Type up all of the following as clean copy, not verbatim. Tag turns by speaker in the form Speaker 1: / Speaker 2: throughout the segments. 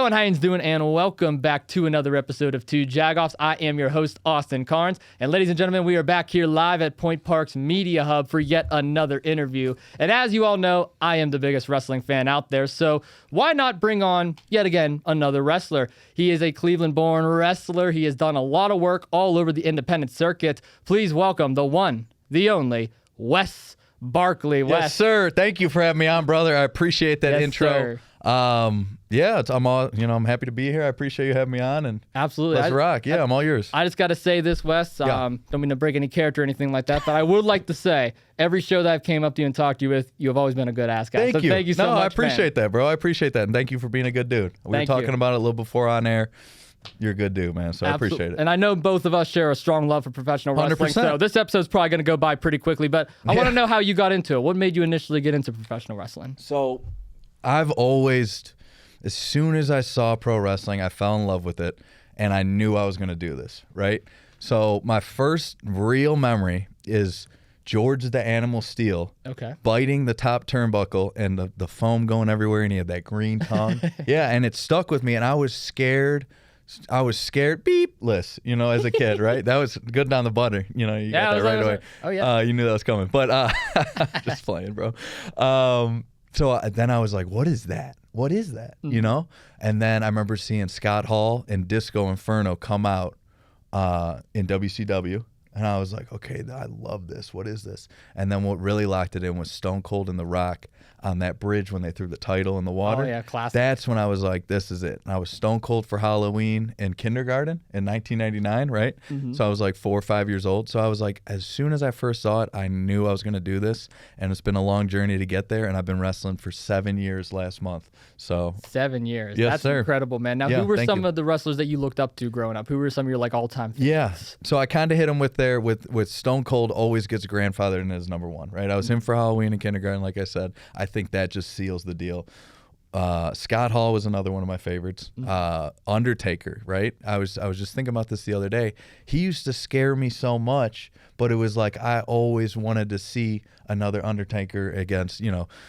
Speaker 1: going? How you doing? And welcome back to another episode of Two Jagoffs. I am your host, Austin Carnes. And ladies and gentlemen, we are back here live at Point Park's Media Hub for yet another interview. And as you all know, I am the biggest wrestling fan out there. So why not bring on, yet again, another wrestler? He is a Cleveland-born wrestler. He has done a lot of work all over the independent circuit. Please welcome the one, the only, Wes Barkley. Wes.
Speaker 2: Yes, sir. Thank you for having me on, brother. I appreciate that intro.
Speaker 1: Sir.
Speaker 2: I'm happy to be here. I appreciate you having me on, and
Speaker 1: Absolutely.
Speaker 2: let's rock. Yeah, I'm all yours.
Speaker 1: I just got to say this, Wes. Don't mean to break any character or anything like that, but I would like to say every show that I've came up to you and talked to you with, you have always been a good ass guy.
Speaker 2: Thank you.
Speaker 1: Thank you so much.
Speaker 2: I appreciate that, bro. I appreciate that, and thank you for being a good dude. We were talking about it a little before on air. You're a good dude, man, so I appreciate it.
Speaker 1: And I know both of us share a strong love for professional wrestling,
Speaker 2: 100%.
Speaker 1: so this episode's probably going to go by pretty quickly, but I want to know how you got into it. What made you initially get into professional wrestling?
Speaker 2: So I've always, as soon as I saw pro wrestling, I fell in love with it, and I knew I was going to do this, right? So my first real memory is George the Animal Steel biting the top turnbuckle and the foam going everywhere, and he had that green tongue. Yeah, and it stuck with me, and I was scared, beepless, as a kid, right? That was good down the butter, you got that right away.
Speaker 1: Oh, yeah.
Speaker 2: You knew that was coming, but just playing, bro. Then I was like, what is that? What is that?
Speaker 1: Mm-hmm.
Speaker 2: And then I remember seeing Scott Hall and Disco Inferno come out in WCW. And I was like, okay, I love this. What is this? And then what really locked it in was Stone Cold and The Rock on that bridge when they threw the title in the water.
Speaker 1: Oh, yeah, classic.
Speaker 2: That's when I was like, this is it. And I was Stone Cold for Halloween in kindergarten in 1999, right?
Speaker 1: Mm-hmm.
Speaker 2: So I was like 4 or 5 years old. So I was like, as soon as I first saw it, I knew I was going to do this. And it's been a long journey to get there. And I've been wrestling for 7 years last month. So
Speaker 1: 7 years.
Speaker 2: Yes,
Speaker 1: That's
Speaker 2: sir.
Speaker 1: Incredible, man. Now, who were some of the wrestlers that you looked up to growing up? Who were some of your all-time favorites?
Speaker 2: Yeah. So I kind of hit him with Stone Cold always gets grandfathered in as number one, right? I was him for Halloween in kindergarten, like I said. I think that just seals the deal. Scott Hall was another one of my favorites. Undertaker, right? I was just thinking about this the other day. He used to scare me so much, but it was like I always wanted to see another Undertaker against,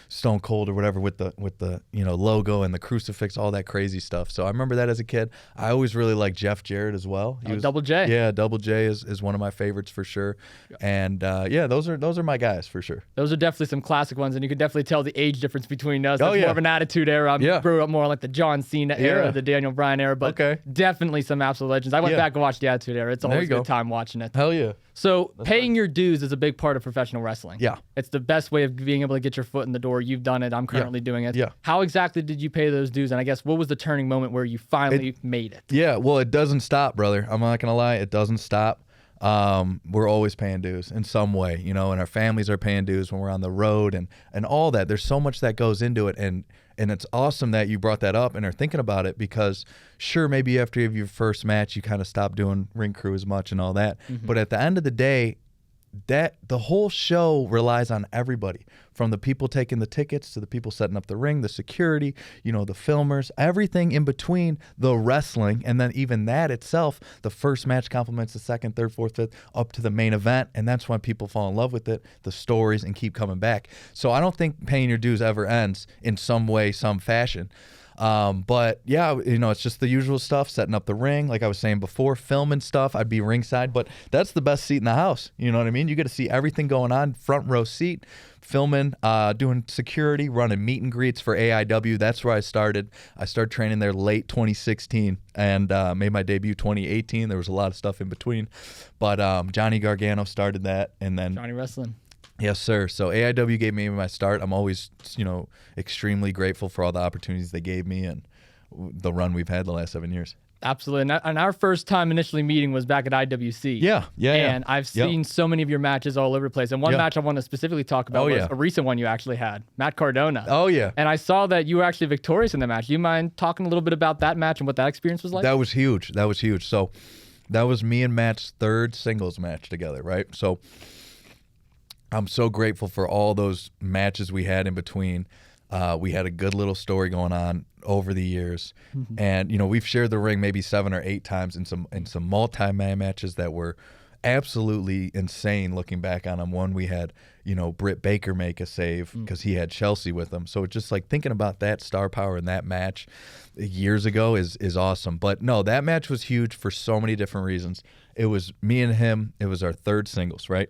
Speaker 2: Stone Cold or whatever with the logo and the crucifix, all that crazy stuff. So I remember that as a kid. I always really liked Jeff Jarrett as well.
Speaker 1: Double J.
Speaker 2: Yeah, Double J is one of my favorites for sure. And those are my guys for sure.
Speaker 1: Those are definitely some classic ones, and you could definitely tell the age difference between us.
Speaker 2: Oh,
Speaker 1: That's more of an attitude era. I grew up more like the John Cena era, the Daniel Bryan era, but definitely some absolute legends. I went back and watched the Attitude Era. It's always a good time watching it.
Speaker 2: Hell yeah.
Speaker 1: So paying your dues is a big part of professional wrestling.
Speaker 2: Yeah.
Speaker 1: It's the best way of being able to get your foot in the door. You've done it. I'm currently doing it.
Speaker 2: Yeah.
Speaker 1: How exactly did you pay those dues? And I guess what was the turning moment where you finally made it?
Speaker 2: Yeah, well, it doesn't stop, brother. I'm not going to lie. It doesn't stop. We're always paying dues in some way, and our families are paying dues when we're on the road and all that. There's so much that goes into it. And it's awesome that you brought that up and are thinking about it, because sure, maybe after you have your first match, you kind of stop doing ring crew as much and all that. Mm-hmm. But at the end of the day, that the whole show relies on everybody, from the people taking the tickets to the people setting up the ring, the security, the filmers, everything in between the wrestling. And then even that itself, the first match complements the second, third, fourth, fifth, up to the main event. And that's when people fall in love with it, the stories, and keep coming back. So I don't think paying your dues ever ends in some way, some fashion. But yeah, it's just the usual stuff, setting up the ring. Like I was saying before, filming stuff, I'd be ringside, but that's the best seat in the house. You know what I mean? You get to see everything going on, front row seat, filming, doing security, running meet and greets for AIW. That's where I started. I started training there late 2016 and made my debut 2018. There was a lot of stuff in between, but Johnny Gargano started that, and then
Speaker 1: Johnny Wrestling.
Speaker 2: Yes, sir. So AIW gave me my start. I'm always, extremely grateful for all the opportunities they gave me and the run we've had the last 7 years.
Speaker 1: Absolutely. And our first time initially meeting was back at IWC.
Speaker 2: Yeah.
Speaker 1: And I've seen so many of your matches all over the place. And one match I want to specifically talk about was a recent one you actually had, Matt Cardona.
Speaker 2: Oh, yeah.
Speaker 1: And I saw that you were actually victorious in the match. Do you mind talking a little bit about that match and what that experience was like?
Speaker 2: That was huge. So that was me and Matt's third singles match together, right? So I'm so grateful for all those matches we had in between. We had a good little story going on over the years, and we've shared the ring maybe 7 or 8 times in some multi-man matches that were absolutely insane looking back on them. One, we had, Britt Baker make a save because he had Chelsea with him. So just like thinking about that star power in that match years ago is awesome. But no, that match was huge for so many different reasons. It was me and him. It was our third singles, right?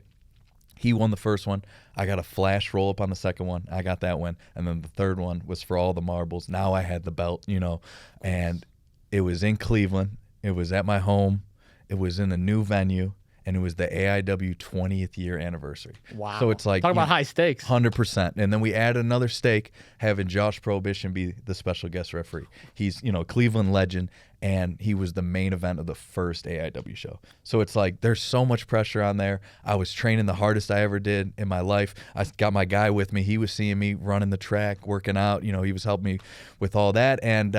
Speaker 2: He won the first one. I got a flash roll up on the second one. I got that win. And then the third one was for all the marbles. Now I had the belt, and it was in Cleveland. It was at my home. It was in a new venue. And it was the AIW 20th year anniversary.
Speaker 1: Wow.
Speaker 2: So it's like,
Speaker 1: talk about high stakes.
Speaker 2: 100%. And then we added another stake, having Josh Prohibition be the special guest referee. He's, Cleveland legend, and he was the main event of the first AIW show. So it's like, there's so much pressure on there. I was training the hardest I ever did in my life. I got my guy with me. He was seeing me running the track, working out. He was helping me with all that. And,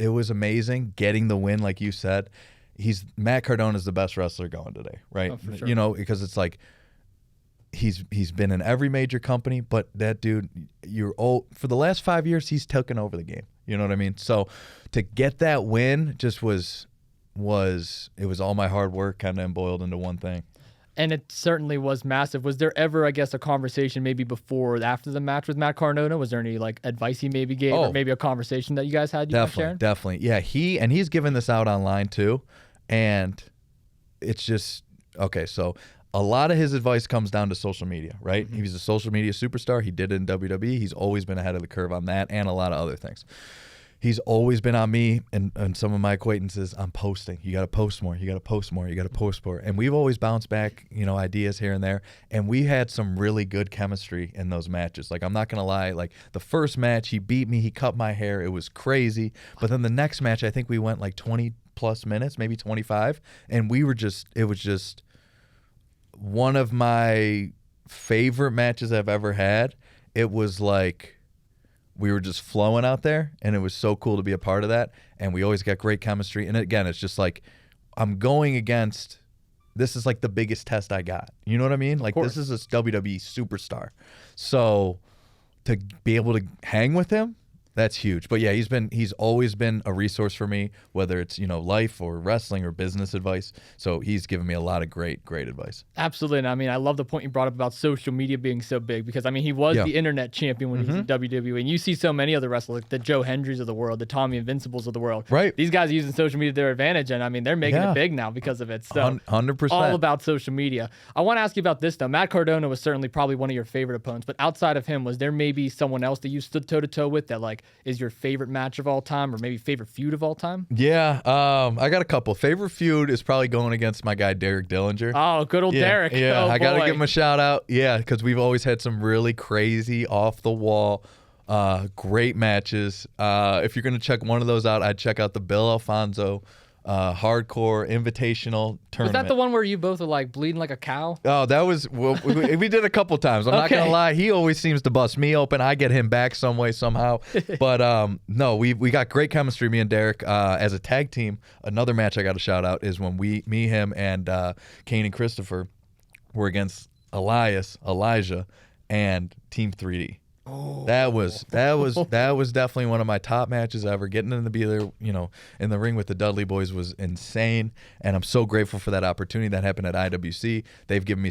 Speaker 2: it was amazing getting the win, like you said. Matt Cardona is the best wrestler going today, right?
Speaker 1: Oh, for sure.
Speaker 2: Because it's like he's been in every major company, but that dude, for the last 5 years, he's taken over the game. You know what I mean? So to get that win just was all my hard work kind of boiled into one thing.
Speaker 1: And it certainly was massive. Was there ever, I guess, a conversation maybe before or after the match with Matt Cardona? Was there any advice he maybe gave, or maybe a conversation that you guys had?
Speaker 2: Definitely. Yeah, he's given this out online too, and it's just okay. So a lot of his advice comes down to social media, right? Mm-hmm. He's a social media superstar. He did it in WWE. He's always been ahead of the curve on that and a lot of other things. He's always been on me and some of my acquaintances. I'm posting. You got to post more. You got to post more. You got to post more. And we've always bounced back, ideas here and there. And we had some really good chemistry in those matches. I'm not going to lie. The first match, he beat me. He cut my hair. It was crazy. But then the next match, I think we went 20 plus minutes, maybe 25. And it was just one of my favorite matches I've ever had. It was we were just flowing out there, and it was so cool to be a part of that. And we always got great chemistry. And again, it's just I'm going against, this is the biggest test I got. You know what I mean? This is a WWE superstar. So to be able to hang with him, that's huge. But yeah, he's always been a resource for me, whether it's, life or wrestling or business advice. So he's given me a lot of great advice.
Speaker 1: Absolutely. And I love the point you brought up about social media being so big, because he was the internet champion when he was in WWE. And you see so many other wrestlers, the Joe Hendrys of the world, the Tommy Invincibles of the world.
Speaker 2: Right.
Speaker 1: These guys are using social media to their advantage, and they're making it big now because of it. So
Speaker 2: 100%.
Speaker 1: All about social media. I want to ask you about this though. Matt Cardona was certainly probably one of your favorite opponents, but outside of him, was there maybe someone else that you stood toe to toe with that is your favorite match of all time, or maybe favorite feud of all time?
Speaker 2: Yeah, I got a couple. Favorite feud is probably going against my guy Derek Dillinger.
Speaker 1: Oh, good old Derek.
Speaker 2: Yeah,
Speaker 1: I
Speaker 2: got to give him a shout out. Yeah, because we've always had some really crazy, off the wall, great matches. If you're gonna check one of those out, I'd check out the Bill Alfonso hardcore invitational tournament.
Speaker 1: Was that the one where you both were bleeding like a cow?
Speaker 2: Oh, that was, well, we did a couple times. I'm not gonna lie, he always seems to bust me open. I get him back some way somehow. But no, we got great chemistry, me and Derek, as a tag team. Another match I got to shout out is when me, him, and Kane and Christopher were against Elijah, and Team 3D.
Speaker 1: Oh.
Speaker 2: That was definitely one of my top matches ever. Getting to be there, in the ring with the Dudley Boys was insane, and I'm so grateful for that opportunity. That happened at IWC. They've given me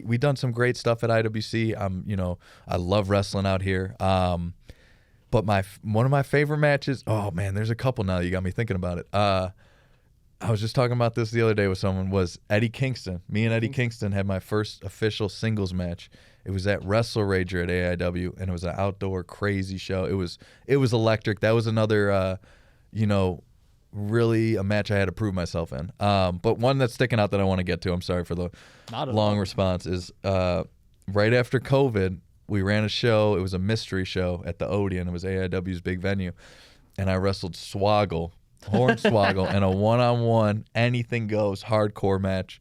Speaker 2: we've done some great stuff at IWC. I love wrestling out here. But one of my favorite matches, oh man, there's a couple now. You got me thinking about it. I was just talking about this the other day with someone, was Eddie Kingston. Me and Eddie Kingston had my first official singles match. It was at Wrestle Rager at AIW, and it was an outdoor crazy show. It was electric. That was another, really a match I had to prove myself in. But one that's sticking out that I want to get to, I'm sorry for the long response, is right after COVID, we ran a show. It was a mystery show at the Odeon. It was AIW's big venue, and I wrestled Swoggle, Hornswoggle, in a one-on-one, anything goes hardcore match.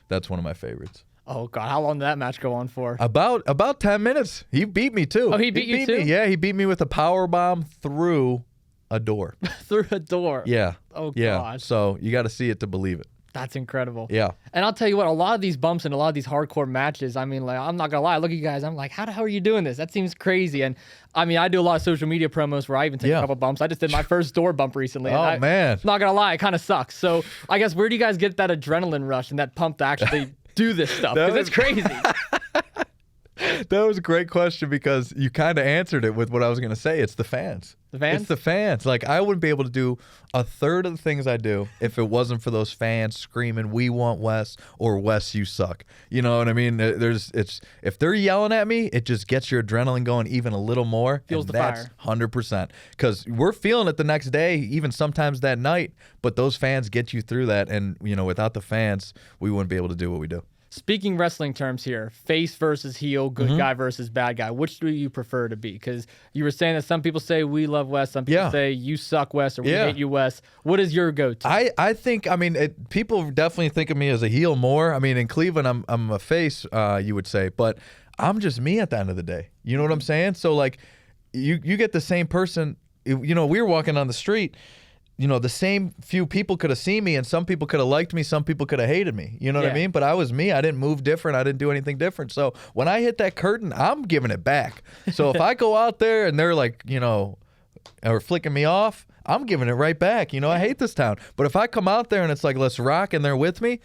Speaker 2: That's one of my favorites.
Speaker 1: Oh God, how long did that match go on for?
Speaker 2: About 10 minutes. He beat me too.
Speaker 1: Oh, he beat you too?
Speaker 2: Me. Yeah, he beat me with a power bomb through a door.
Speaker 1: Through a door.
Speaker 2: Yeah.
Speaker 1: Oh
Speaker 2: yeah.
Speaker 1: God.
Speaker 2: So you got to see it to believe it.
Speaker 1: That's incredible.
Speaker 2: Yeah.
Speaker 1: And I'll tell you what, a lot of these bumps and a lot of these hardcore matches, I mean, like, I'm not gonna lie, I look at you guys, I'm like, how the hell are you doing this? That seems crazy. And I mean, I do a lot of social media promos where I even take a couple bumps. I just did my first door bump recently.
Speaker 2: Oh, man.
Speaker 1: Not gonna lie, it kind of sucks. So I guess where do you guys get that adrenaline rush and that pump to actually do this stuff? Because it's crazy.
Speaker 2: That was a great question because you kind of answered it with what I was going to say. It's the fans.
Speaker 1: The fans?
Speaker 2: It's the fans. Like, I wouldn't be able to do a third of the things I do if it wasn't for those fans screaming, "We want Wes," or "Wes, you suck." You know what I mean? If they're yelling at me, it just gets your adrenaline going even a little more.
Speaker 1: Fuels the
Speaker 2: that's
Speaker 1: fire.
Speaker 2: 100%. Because we're feeling it the next day, even sometimes that night. But those fans get you through that. And, you know, without the fans, we wouldn't be able to do what we do.
Speaker 1: Speaking wrestling terms here, face versus heel, good guy versus bad guy. Which do you prefer to be? Because you were saying that some people say we love Wes, some people say you suck Wes, or we hate you Wes. What is your go-to?
Speaker 2: I think, I mean, people definitely think of me as a heel more. I mean, in Cleveland, I'm a face, you would say, but I'm just me at the end of the day. You know what I'm saying? So, like, you get the same person. You know, we were walking on the street. You know, the same few people could have seen me, and some people could have liked me, some people could have hated me. You know what I mean? But I was me. I didn't move different. I didn't do anything different. So when I hit that curtain, I'm giving it back. So if I go out there and they're like, you know, or flicking me off, I'm giving it right back. You know, I hate this town. But if I come out there and it's like, let's rock, and they're with me,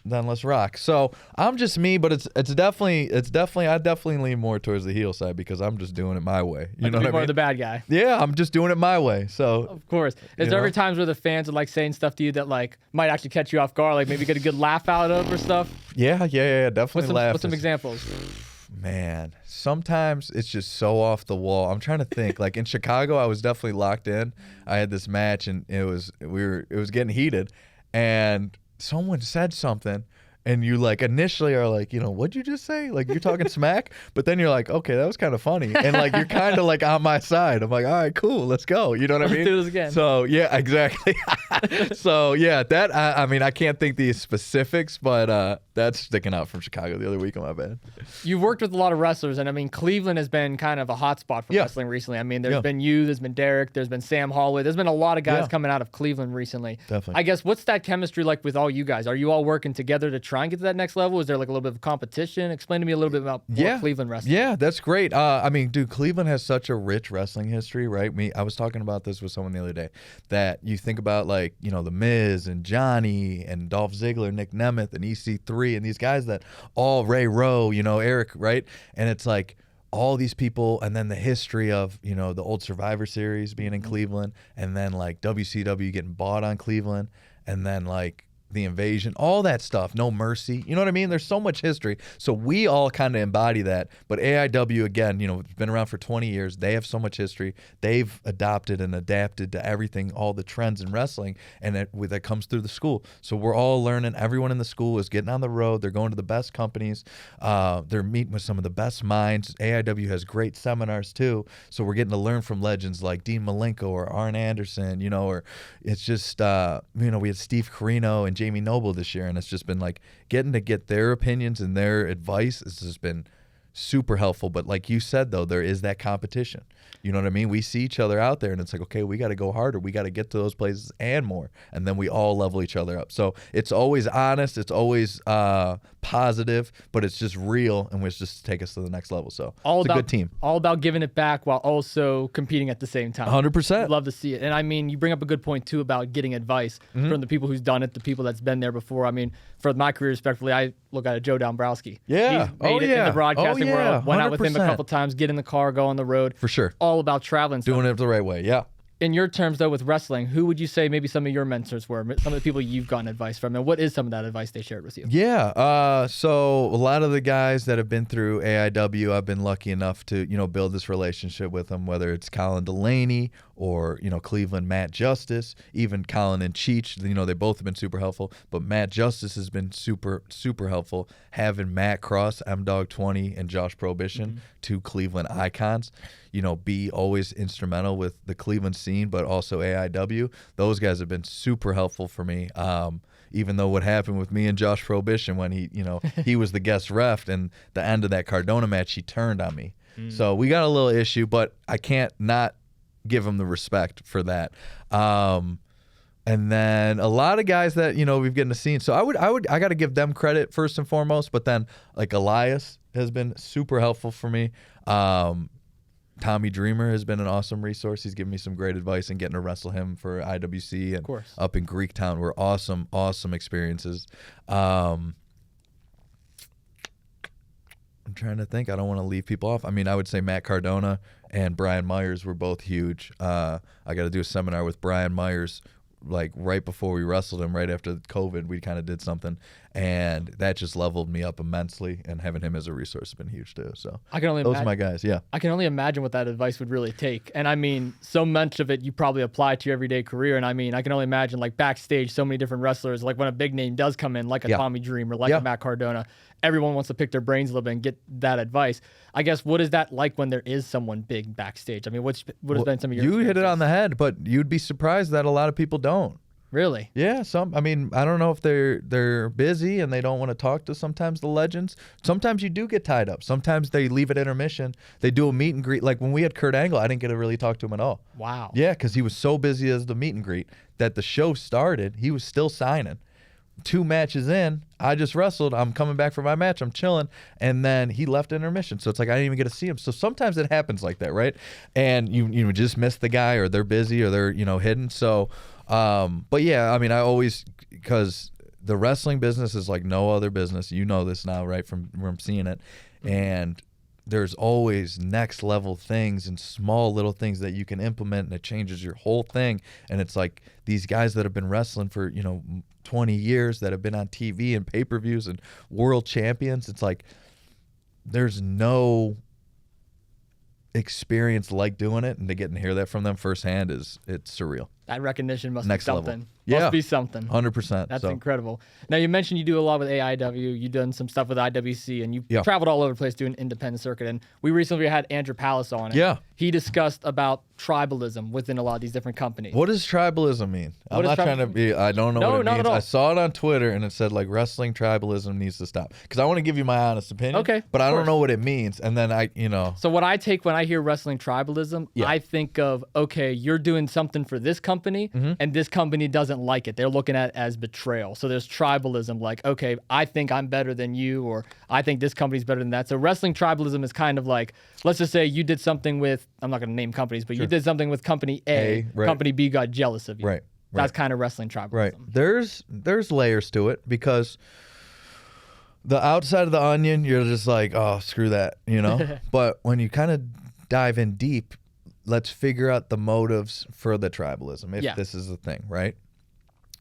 Speaker 2: then let's rock. So I'm just me, but it's definitely I definitely lean more towards the heel side because I'm just doing it my way. You know what I mean?
Speaker 1: More the bad guy.
Speaker 2: Yeah, I'm just doing it my way. So
Speaker 1: of course, is there ever times where the fans are like saying stuff to you that like might actually catch you off guard, like maybe get a good laugh out of or stuff?
Speaker 2: Yeah, definitely.
Speaker 1: What's some examples?
Speaker 2: Man, sometimes it's just so off the wall. I'm trying to think. Like in Chicago, I was definitely locked in. I had this match, and it was getting heated, and someone said something, and you like initially are like, you know, what'd you just say? Like, you're talking smack, but then you're like, okay, that was kind of funny, and like you're kind of like on my side. I'm like, all right, cool, let's go. You know what I mean?
Speaker 1: Let's do this again.
Speaker 2: So yeah, exactly. So yeah, that I mean, I can't think the specifics, but that's sticking out from Chicago the other week on my bed.
Speaker 1: You've worked with a lot of wrestlers, and I mean, Cleveland has been kind of a hot spot for wrestling recently. I mean, there's been you, there's been Derek, there's been Sam Holloway, there's been a lot of guys coming out of Cleveland recently.
Speaker 2: Definitely.
Speaker 1: I guess, what's that chemistry like with all you guys? Are you all working together to try and get to that next level? Is there like a little bit of competition? Explain to me a little bit about Cleveland wrestling.
Speaker 2: Yeah, that's great. I mean, dude, Cleveland has such a rich wrestling history, right? I was talking about this with someone the other day, that you think about, like, you know, The Miz and Johnny and Dolph Ziggler, Nick Nemeth and EC3 and these guys that all, Ray Rowe, you know, Eric, right? And it's like all these people, and then the history of, you know, the old Survivor Series being in Cleveland, and then like WCW getting bought on Cleveland, and then like the Invasion, all that stuff, No Mercy, you know what I mean? There's so much history. So we all kind of embody that. But AIW, again, you know, it's been around for 20 years. They have so much history. They've adopted and adapted to everything, all the trends in wrestling, and that comes through the school. So we're all learning. Everyone in the school is getting on the road. They're going to the best companies. They're meeting with some of the best minds. AIW has great seminars too. So we're getting to learn from legends like Dean Malenko or Arn Anderson, you know, or it's just, you know, we had Steve Corino and Jamie Noble this year, and it's just been like getting to get their opinions and their advice has just been super helpful. But like you said, though, there is that competition. You know what I mean? We see each other out there, and it's like, okay, we got to go harder. We got to get to those places and more. And then we all level each other up. So it's always honest. It's always positive, but it's just real, and it's just to take us to the next level. So it's a good team.
Speaker 1: All about giving it back while also competing at the same time.
Speaker 2: 100%.
Speaker 1: Love to see it. And I mean, you bring up a good point, too, about getting advice from the people who's done it, the people that's been there before. I mean, for my career, respectfully, I look at Joe Dombrowski.
Speaker 2: Yeah.
Speaker 1: He's made it in the broadcasting world. Went out with him a
Speaker 2: 100%.
Speaker 1: couple times, get in the car, go on the road.
Speaker 2: For sure.
Speaker 1: All about traveling.
Speaker 2: Doing it the right way. Yeah.
Speaker 1: In your terms, though, with wrestling, who would you say maybe some of your mentors were, some of the people you've gotten advice from, and what is some of that advice they shared with you?
Speaker 2: Yeah, so a lot of the guys that have been through AIW, I've been lucky enough to, you know, build this relationship with them, whether it's Colin Delaney or, you know, Cleveland Matt Justice, even Colin and Cheech, you know, they both have been super helpful, but Matt Justice has been super, super helpful, having Matt Cross, M-Dog 20, and Josh Prohibition, two Cleveland icons, you know, be always instrumental with the Cleveland scene, but also AIW. Those guys have been super helpful for me. Even though what happened with me and Josh Prohibition when he, you know, he was the guest ref, and the end of that Cardona match, he turned on me. So we got a little issue, but I can't not give him the respect for that. And then a lot of guys that, we've gotten to see. So I got to give them credit first and foremost. But then like Elias has been super helpful for me. Tommy Dreamer has been an awesome resource. He's given me some great advice and getting to wrestle him for IWC and up in Greektown were awesome experiences. I'm trying to think. I don't want to leave people off. I mean, I would say Matt Cardona and Brian Myers were both huge. I got to do a seminar with Brian Myers like right before we wrestled him, right after COVID. We kind of did something, and that just leveled me up immensely, and having him as a resource has been huge too. So those are my guys. Yeah,
Speaker 1: I can only imagine what that advice would really take. And I mean, so much of it you probably apply to your everyday career. And I mean, I can only imagine like backstage, so many different wrestlers, like when a big name does come in, like a Tommy Dreamer, like a Matt Cardona, everyone wants to pick their brains a little bit and get that advice. I guess, what is that like when there is someone big backstage? I mean, what has been some of your
Speaker 2: You hit it on the head, but you'd be surprised that a lot of people don't.
Speaker 1: Really?
Speaker 2: Yeah, I mean, I don't know if they're busy and they don't want to talk to sometimes the legends. Sometimes you do get tied up. Sometimes they leave at intermission. They do a meet and greet. Like when we had Kurt Angle, I didn't get to really talk to him at all.
Speaker 1: Wow.
Speaker 2: Yeah, because he was so busy as the meet and greet that the show started, he was still signing. 2 matches in, I just wrestled. I'm coming back for my match. I'm chilling. And then he left intermission. So it's like I didn't even get to see him. So sometimes it happens like that, right? And you just miss the guy, or they're busy, or they're, hidden. So, but yeah, I mean, I always, because the wrestling business is like no other business. You know this now, right? From seeing it. And there's always next level things and small little things that you can implement, and it changes your whole thing. And it's like these guys that have been wrestling for, 20 years, that have been on TV and pay-per-views and world champions. It's like there's no experience like doing it, and to get and hear that from them firsthand it's surreal.
Speaker 1: That recognition must
Speaker 2: Next
Speaker 1: be something.
Speaker 2: level. Yeah.
Speaker 1: Must be something.
Speaker 2: 100%.
Speaker 1: That's incredible. Now, you mentioned you do a lot with AIW. You've done some stuff with IWC, and you've traveled all over the place doing independent circuit. And we recently had Andrew Palace on.
Speaker 2: Yeah.
Speaker 1: He discussed about tribalism within a lot of these different companies.
Speaker 2: What does tribalism mean? I'm not trying to be, I don't know what it means.
Speaker 1: At all.
Speaker 2: I saw it on Twitter, and it said like wrestling tribalism needs to stop. Because I want to give you my honest opinion.
Speaker 1: Okay.
Speaker 2: But I don't know what it means. And then
Speaker 1: So what I take when I hear wrestling tribalism, I think of, okay, you're doing something for this company, and this company doesn't like it. They're looking at it as betrayal. So there's tribalism, like, okay, I think I'm better than you, or I think this company's better than that. So wrestling tribalism is kind of like, let's just say you did something with, I'm not going to name companies, but you did something with company A, company B got jealous of you.
Speaker 2: Right.
Speaker 1: That's kind of wrestling tribalism.
Speaker 2: Right. There's layers to it, because the outside of the onion, you're just like, oh, screw that, But when you kind of dive in deep, let's figure out the motives for the tribalism, if this is a thing, right?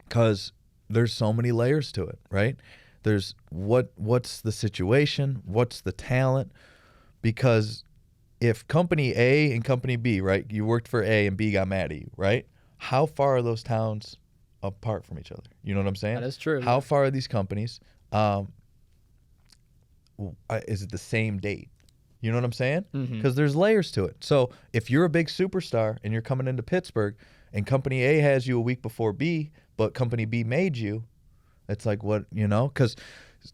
Speaker 2: Because there's so many layers to it, right? There's what's the situation, what's the talent, because if company A and company B, right, you worked for A and B got mad at you, right? How far are those towns apart from each other? You know what I'm saying?
Speaker 1: That is true.
Speaker 2: How far are these companies? Is it the same date? You know what I'm saying? Because there's layers to it. So if you're a big superstar and you're coming into Pittsburgh and company A has you a week before B, but company B made you, it's like, what, because,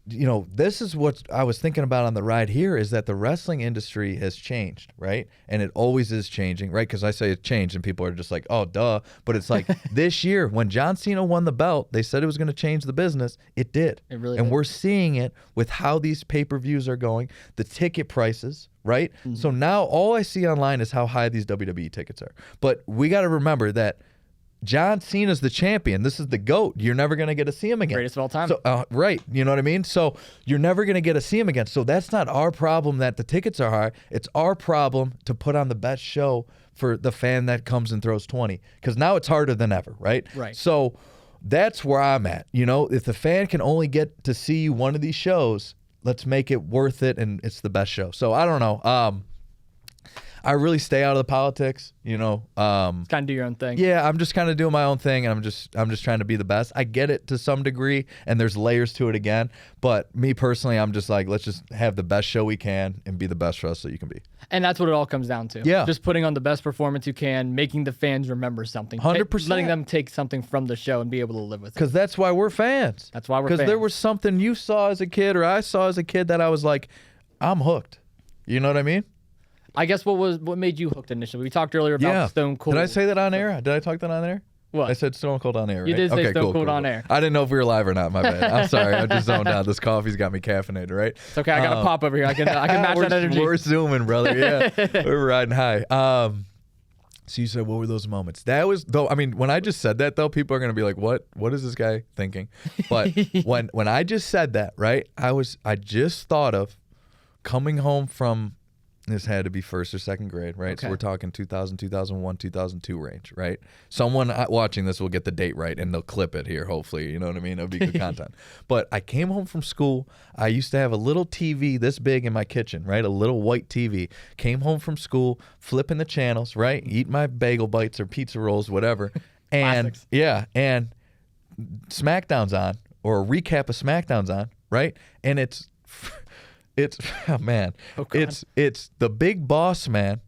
Speaker 2: this is what I was thinking about on the ride here, is that the wrestling industry has changed, right? And it always is changing, right? Because I say it's changed and people are just like, oh, duh. But it's like this year when John Cena won the belt, they said it was going to change the business. It did.
Speaker 1: It really
Speaker 2: and
Speaker 1: did.
Speaker 2: We're seeing it with how these pay-per-views are going, the ticket prices, right? So now all I see online is how high these WWE tickets are. But we got to remember that John Cena's the champion. This is the GOAT. You're never going to get to see him again.
Speaker 1: Greatest of all time.
Speaker 2: So, right. You know what I mean? So you're never going to get to see him again. So that's not our problem that the tickets are high. It's our problem to put on the best show for the fan that comes and throws 20. Because now it's harder than ever, right?
Speaker 1: Right.
Speaker 2: So that's where I'm at. If the fan can only get to see one of these shows, let's make it worth it, and it's the best show. So I don't know. I really stay out of the politics,
Speaker 1: Kind of do your own thing.
Speaker 2: Yeah, I'm just kind of doing my own thing, and I'm just trying to be the best. I get it to some degree, and there's layers to it again. But me personally, I'm just like, let's just have the best show we can and be the best wrestler you can be.
Speaker 1: And that's what it all comes down to.
Speaker 2: Yeah.
Speaker 1: Just putting on the best performance you can, making the fans remember something.
Speaker 2: 100%.
Speaker 1: Letting them take something from the show and be able to live with it.
Speaker 2: Because that's why we're fans.
Speaker 1: That's why we're fans.
Speaker 2: Because there was something you saw as a kid or I saw as a kid that I was like, I'm hooked. You know what I mean?
Speaker 1: I guess what made you hooked initially? We talked earlier about Stone Cold.
Speaker 2: Did I say that on air? Did I talk that on air?
Speaker 1: What?
Speaker 2: I said Stone Cold on air, right?
Speaker 1: You did say
Speaker 2: okay,
Speaker 1: Stone
Speaker 2: cool,
Speaker 1: Cold
Speaker 2: cool,
Speaker 1: on
Speaker 2: cool.
Speaker 1: air.
Speaker 2: I didn't know if we were live or not. My bad. I'm sorry. I just zoned out. This coffee's got me caffeinated, right?
Speaker 1: It's okay. I got a pop over here. I can match that energy.
Speaker 2: We're zooming, brother. Yeah. We're riding high. So you said, what were those moments? That was, though, I mean, when I just said that, though, people are going to be like, what is this guy thinking? But when I just said that, right, I just thought of coming home from, this had to be first or second grade, right? Okay. So we're talking 2000, 2001, 2002 range, right? Someone watching this will get the date right, and they'll clip it here, hopefully. You know what I mean? It'll be good content. But I came home from school. I used to have a little TV this big in my kitchen, right? A little white TV. Came home from school, flipping the channels, right? Eat my bagel bites or pizza rolls, whatever. And
Speaker 1: Classics.
Speaker 2: yeah, and SmackDown's on, or a recap of SmackDown's on, right? And it's oh man, it's the Big Boss Man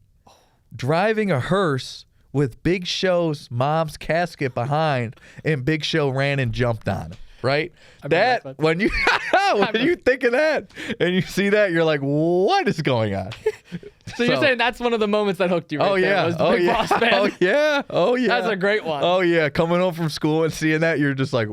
Speaker 2: driving a hearse with Big Show's mom's casket behind, and Big Show ran and jumped on him. Right? That when you think of that and you see that, you're like, what is going on?
Speaker 1: So you're saying that's one of the moments that hooked you right
Speaker 2: yeah.
Speaker 1: there, was the Big Boss Man.
Speaker 2: Oh yeah. Oh yeah.
Speaker 1: That's a great one.
Speaker 2: Oh yeah. Coming home from school and seeing that, you're just like,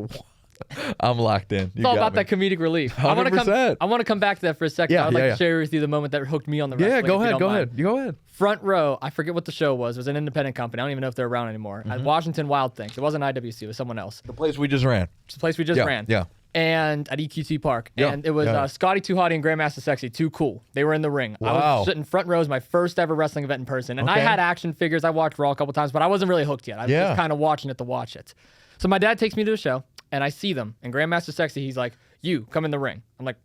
Speaker 2: I'm locked in.
Speaker 1: It's all about that comedic relief.
Speaker 2: 100%.
Speaker 1: I want to come back to that for a second. I'd like to share with you the moment that hooked me on the wrestling.
Speaker 2: Yeah, go ahead. You go ahead.
Speaker 1: Front row, I forget what the show was. It was an independent company. I don't even know if they're around anymore. At Washington Wild Things. It wasn't IWC. It was someone else.
Speaker 2: The place we just ran.
Speaker 1: It's the place we just ran.
Speaker 2: Yeah.
Speaker 1: And at EQT Park. And it was Scotty Too Hotty and Grandmaster Sexy. Too cool. They were in the ring.
Speaker 2: Wow.
Speaker 1: I was sitting front row. It was my first ever wrestling event in person. And I had action figures. I watched Raw a couple times, but I wasn't really hooked yet. I was just kind of watching it to watch it. So my dad takes me to the show, and I see them. And Grandmaster Sexy, he's like, you, come in the ring. I'm like,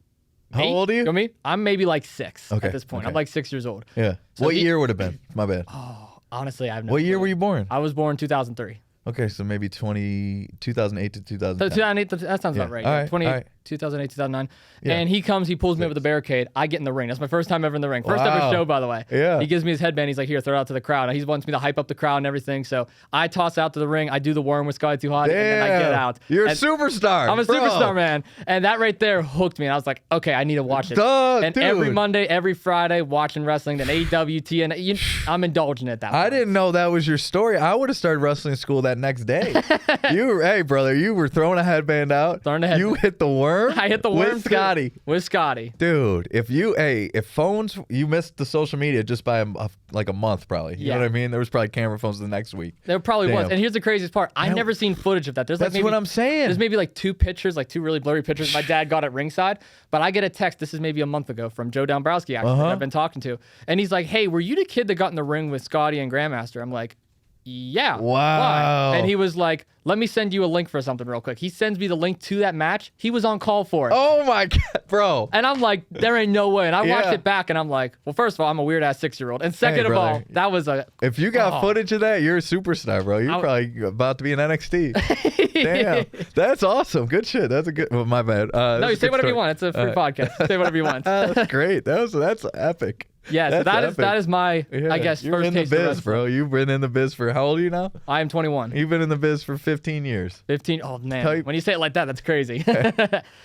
Speaker 2: how old are you?
Speaker 1: You know me? I'm maybe like 6 at this point. I'm like 6 years old.
Speaker 2: Yeah. So what year would have been? My bad.
Speaker 1: Oh, honestly, I have no
Speaker 2: What
Speaker 1: clue.
Speaker 2: year were you born?
Speaker 1: I was born 2003.
Speaker 2: Okay, so maybe 2008 to 2010.
Speaker 1: So 2008, that sounds about right.
Speaker 2: All right,
Speaker 1: 2008, 2009. Yeah. And he comes, he pulls me over the barricade. I get in the ring. That's my first time ever in the ring. First ever show, by the way.
Speaker 2: Yeah.
Speaker 1: He gives me his headband. He's like, here, throw it out to the crowd. And he wants me to hype up the crowd and everything. So I toss out to the ring. I do the worm with Scotty Too Hot, and then I get out.
Speaker 2: You're a superstar.
Speaker 1: I'm a superstar, man. And that right there hooked me. And I was like, okay, I need to watch it. And
Speaker 2: dude.
Speaker 1: Every Monday, every Friday, watching wrestling, then AWT, and I'm indulging at that point.
Speaker 2: I didn't know that was your story. I would have started wrestling school that next day. Hey, brother, you were throwing a headband out. You hit the worm.
Speaker 1: I hit the worm
Speaker 2: with Scotty.
Speaker 1: With Scotty.
Speaker 2: Dude, if phones, you missed the social media just by a month probably. You know what I mean? There was probably camera phones the next week.
Speaker 1: There probably was. And here's the craziest part. I never seen footage of that.
Speaker 2: That's what I'm saying.
Speaker 1: There's maybe like 2 pictures, like 2 really blurry pictures my dad got at ringside. But I get a text, this is maybe a month ago, from Joe Dombrowski, actually, that I've been talking to. And he's like, hey, were you the kid that got in the ring with Scotty and Grandmaster? I'm like, yeah.
Speaker 2: Wow.
Speaker 1: Why? And he was like, let me send you a link for something real quick. He sends me the link to that match. He was on call for it.
Speaker 2: Oh my God, bro.
Speaker 1: And I'm like, there ain't no way. And I watched it back and I'm like, well, first of all, I'm a weird ass 6-year-old. And second of all, that was
Speaker 2: if you got footage of that, you're a superstar, bro. You're probably about to be in NXT. Damn. That's awesome. Good shit. That's a good my bad.
Speaker 1: No, you say whatever you want. It's a free podcast. Say whatever you want.
Speaker 2: That's great. That's epic.
Speaker 1: Yeah, so that is my, I guess,
Speaker 2: you're
Speaker 1: first
Speaker 2: in the
Speaker 1: taste
Speaker 2: biz, bro. You've been in the biz for, how old are you now?
Speaker 1: I am 21.
Speaker 2: You've been in the biz for 15 years.
Speaker 1: 15? Oh, man. When you say it like that, that's crazy.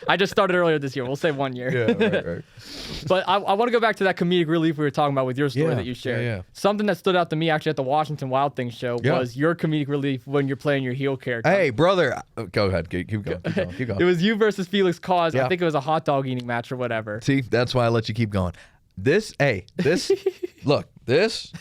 Speaker 1: I just started earlier this year. We'll say 1 year.
Speaker 2: Yeah, right.
Speaker 1: But I want to go back to that comedic relief we were talking about with your story that you shared.
Speaker 2: Yeah.
Speaker 1: Something that stood out to me actually at the Washington Wild Things show was your comedic relief when you're playing your heel character.
Speaker 2: Hey, brother. Go ahead. Keep going.
Speaker 1: It was you versus Felix Cause. I think it was a hot dog eating match or whatever.
Speaker 2: See, that's why I let you keep going. This, look, this,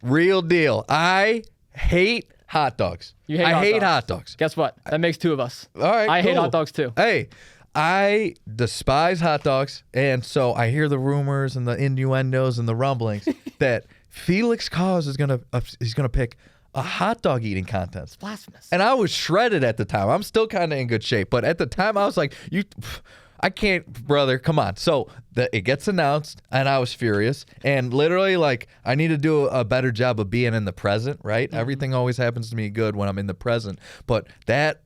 Speaker 2: real deal. I hate hot dogs.
Speaker 1: You hate
Speaker 2: I hate hot dogs.
Speaker 1: Guess what? That makes 2 of us.
Speaker 2: All right,
Speaker 1: I hate hot dogs too.
Speaker 2: Hey, I despise hot dogs, and so I hear the rumors and the innuendos and the rumblings that Felix Cause is he's gonna pick a hot dog eating contest.
Speaker 1: It's blasphemous.
Speaker 2: And I was shredded at the time. I'm still kind of in good shape, but at the time I was like, I can't, brother, come on. So it gets announced, and I was furious. And literally, like, I need to do a better job of being in the present, right? Mm-hmm. Everything always happens to me good when I'm in the present. But that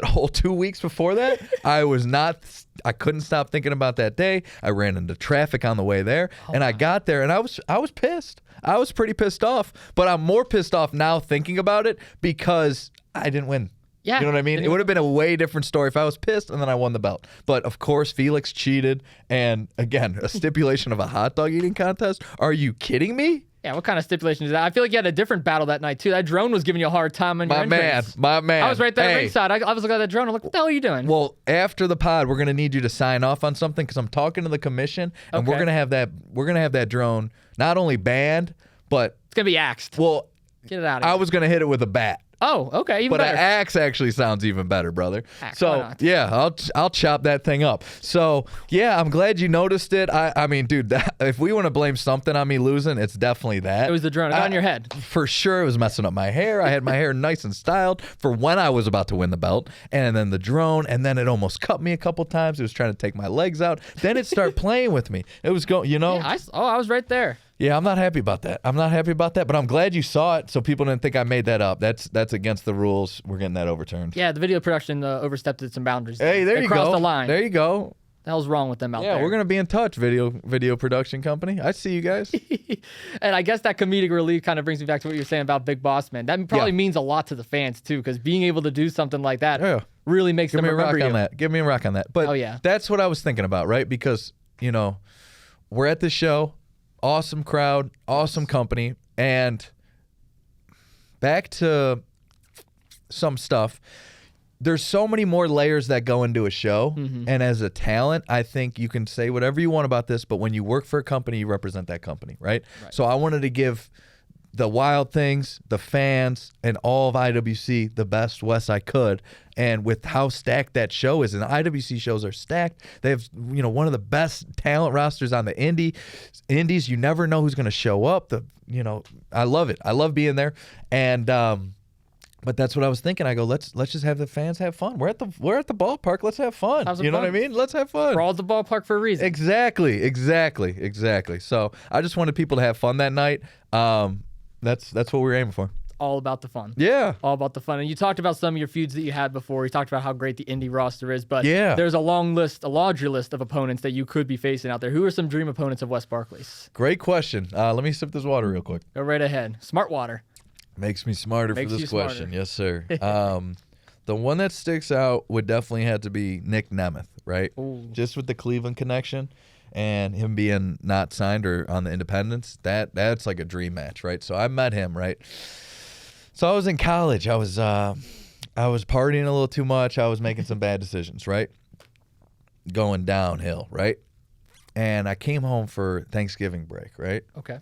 Speaker 2: whole 2 weeks before that, I couldn't stop thinking about that day. I ran into traffic on the way there, and I got there, and I was pissed. I was pretty pissed off, but I'm more pissed off now thinking about it because I didn't win.
Speaker 1: Yeah.
Speaker 2: You know what I mean? It would have been a way different story if I was pissed and then I won the belt. But of course, Felix cheated. And again, a stipulation of a hot dog eating contest. Are you kidding me?
Speaker 1: Yeah, what kind of stipulation is that? I feel like you had a different battle that night, too. That drone was giving you a hard time on your entrance.
Speaker 2: My man.
Speaker 1: I was right there ringside. I was looking at that drone. I'm like, what the hell are you doing?
Speaker 2: Well, after the pod, we're going to need you to sign off on something because I'm talking to the commission, and we're going to have that drone not only banned, but...
Speaker 1: It's going to be axed.
Speaker 2: Well,
Speaker 1: get it out of here.
Speaker 2: I was going to hit it with a bat.
Speaker 1: Oh, okay, even better.
Speaker 2: But an axe actually sounds even better, brother.
Speaker 1: Axe,
Speaker 2: so
Speaker 1: why not?
Speaker 2: yeah, I'll chop that thing up. So yeah, I'm glad you noticed it. I mean, dude, if we want to blame something on me losing, it's definitely that.
Speaker 1: It was the drone. It got on your head.
Speaker 2: For sure, it was messing up my hair. I had my hair nice and styled for when I was about to win the belt, and then the drone, and then it almost cut me a couple times. It was trying to take my legs out. Then it started playing with me. It was going, you know.
Speaker 1: Yeah, I was right there.
Speaker 2: Yeah, I'm not happy about that. But I'm glad you saw it so people didn't think I made that up. That's against the rules. We're getting that overturned.
Speaker 1: Yeah, the video production overstepped some boundaries.
Speaker 2: Hey, there you go.
Speaker 1: Crossed the line.
Speaker 2: There you go.
Speaker 1: The hell's wrong with them out there?
Speaker 2: Yeah, we're going to be in touch, video production company. I see you guys.
Speaker 1: And I guess that comedic relief kind of brings me back to what you were saying about Big Boss Man. That probably means a lot to the fans, too, because being able to do something like that really makes them remember you.
Speaker 2: Give me a rock on that. But that's what I was thinking about, right? Because, you know, we're at the show. Awesome crowd, awesome company, and back to some stuff. There's so many more layers that go into a show, and as a talent, I think you can say whatever you want about this, but when you work for a company, you represent that company, right? So I wanted to give the Wild Things, the fans, and all of IWC the best Wes I could. And with how stacked that show is, and the IWC shows are stacked, they have, you know, one of the best talent rosters on the indies. You never know who's going to show up. I love it. I love being there. And but that's what I was thinking. I go, let's just have the fans have fun. We're at the ballpark. Let's have fun. You know what I mean? Let's have fun.
Speaker 1: We're all at the ballpark for a reason.
Speaker 2: Exactly. So I just wanted people to have fun that night. That's what we were aiming for.
Speaker 1: All about the fun.
Speaker 2: Yeah.
Speaker 1: All about the fun. And you talked about some of your feuds that you had before. You talked about how great the indie roster is, but there's a larger list of opponents that you could be facing out there. Who are some dream opponents of Wes Barkley's?
Speaker 2: Great question. Let me sip this water real quick.
Speaker 1: Go right ahead. Smart water.
Speaker 2: Makes me smarter for this question. Yes, sir. The one that sticks out would definitely have to be Nick Nemeth, right?
Speaker 1: Ooh.
Speaker 2: Just with the Cleveland connection and him being not signed or on the independents, that's like a dream match, right? So I met him, right? So I was in college. I was partying a little too much. I was making some bad decisions, right? Going downhill, right? And I came home for Thanksgiving break, right?
Speaker 1: Okay.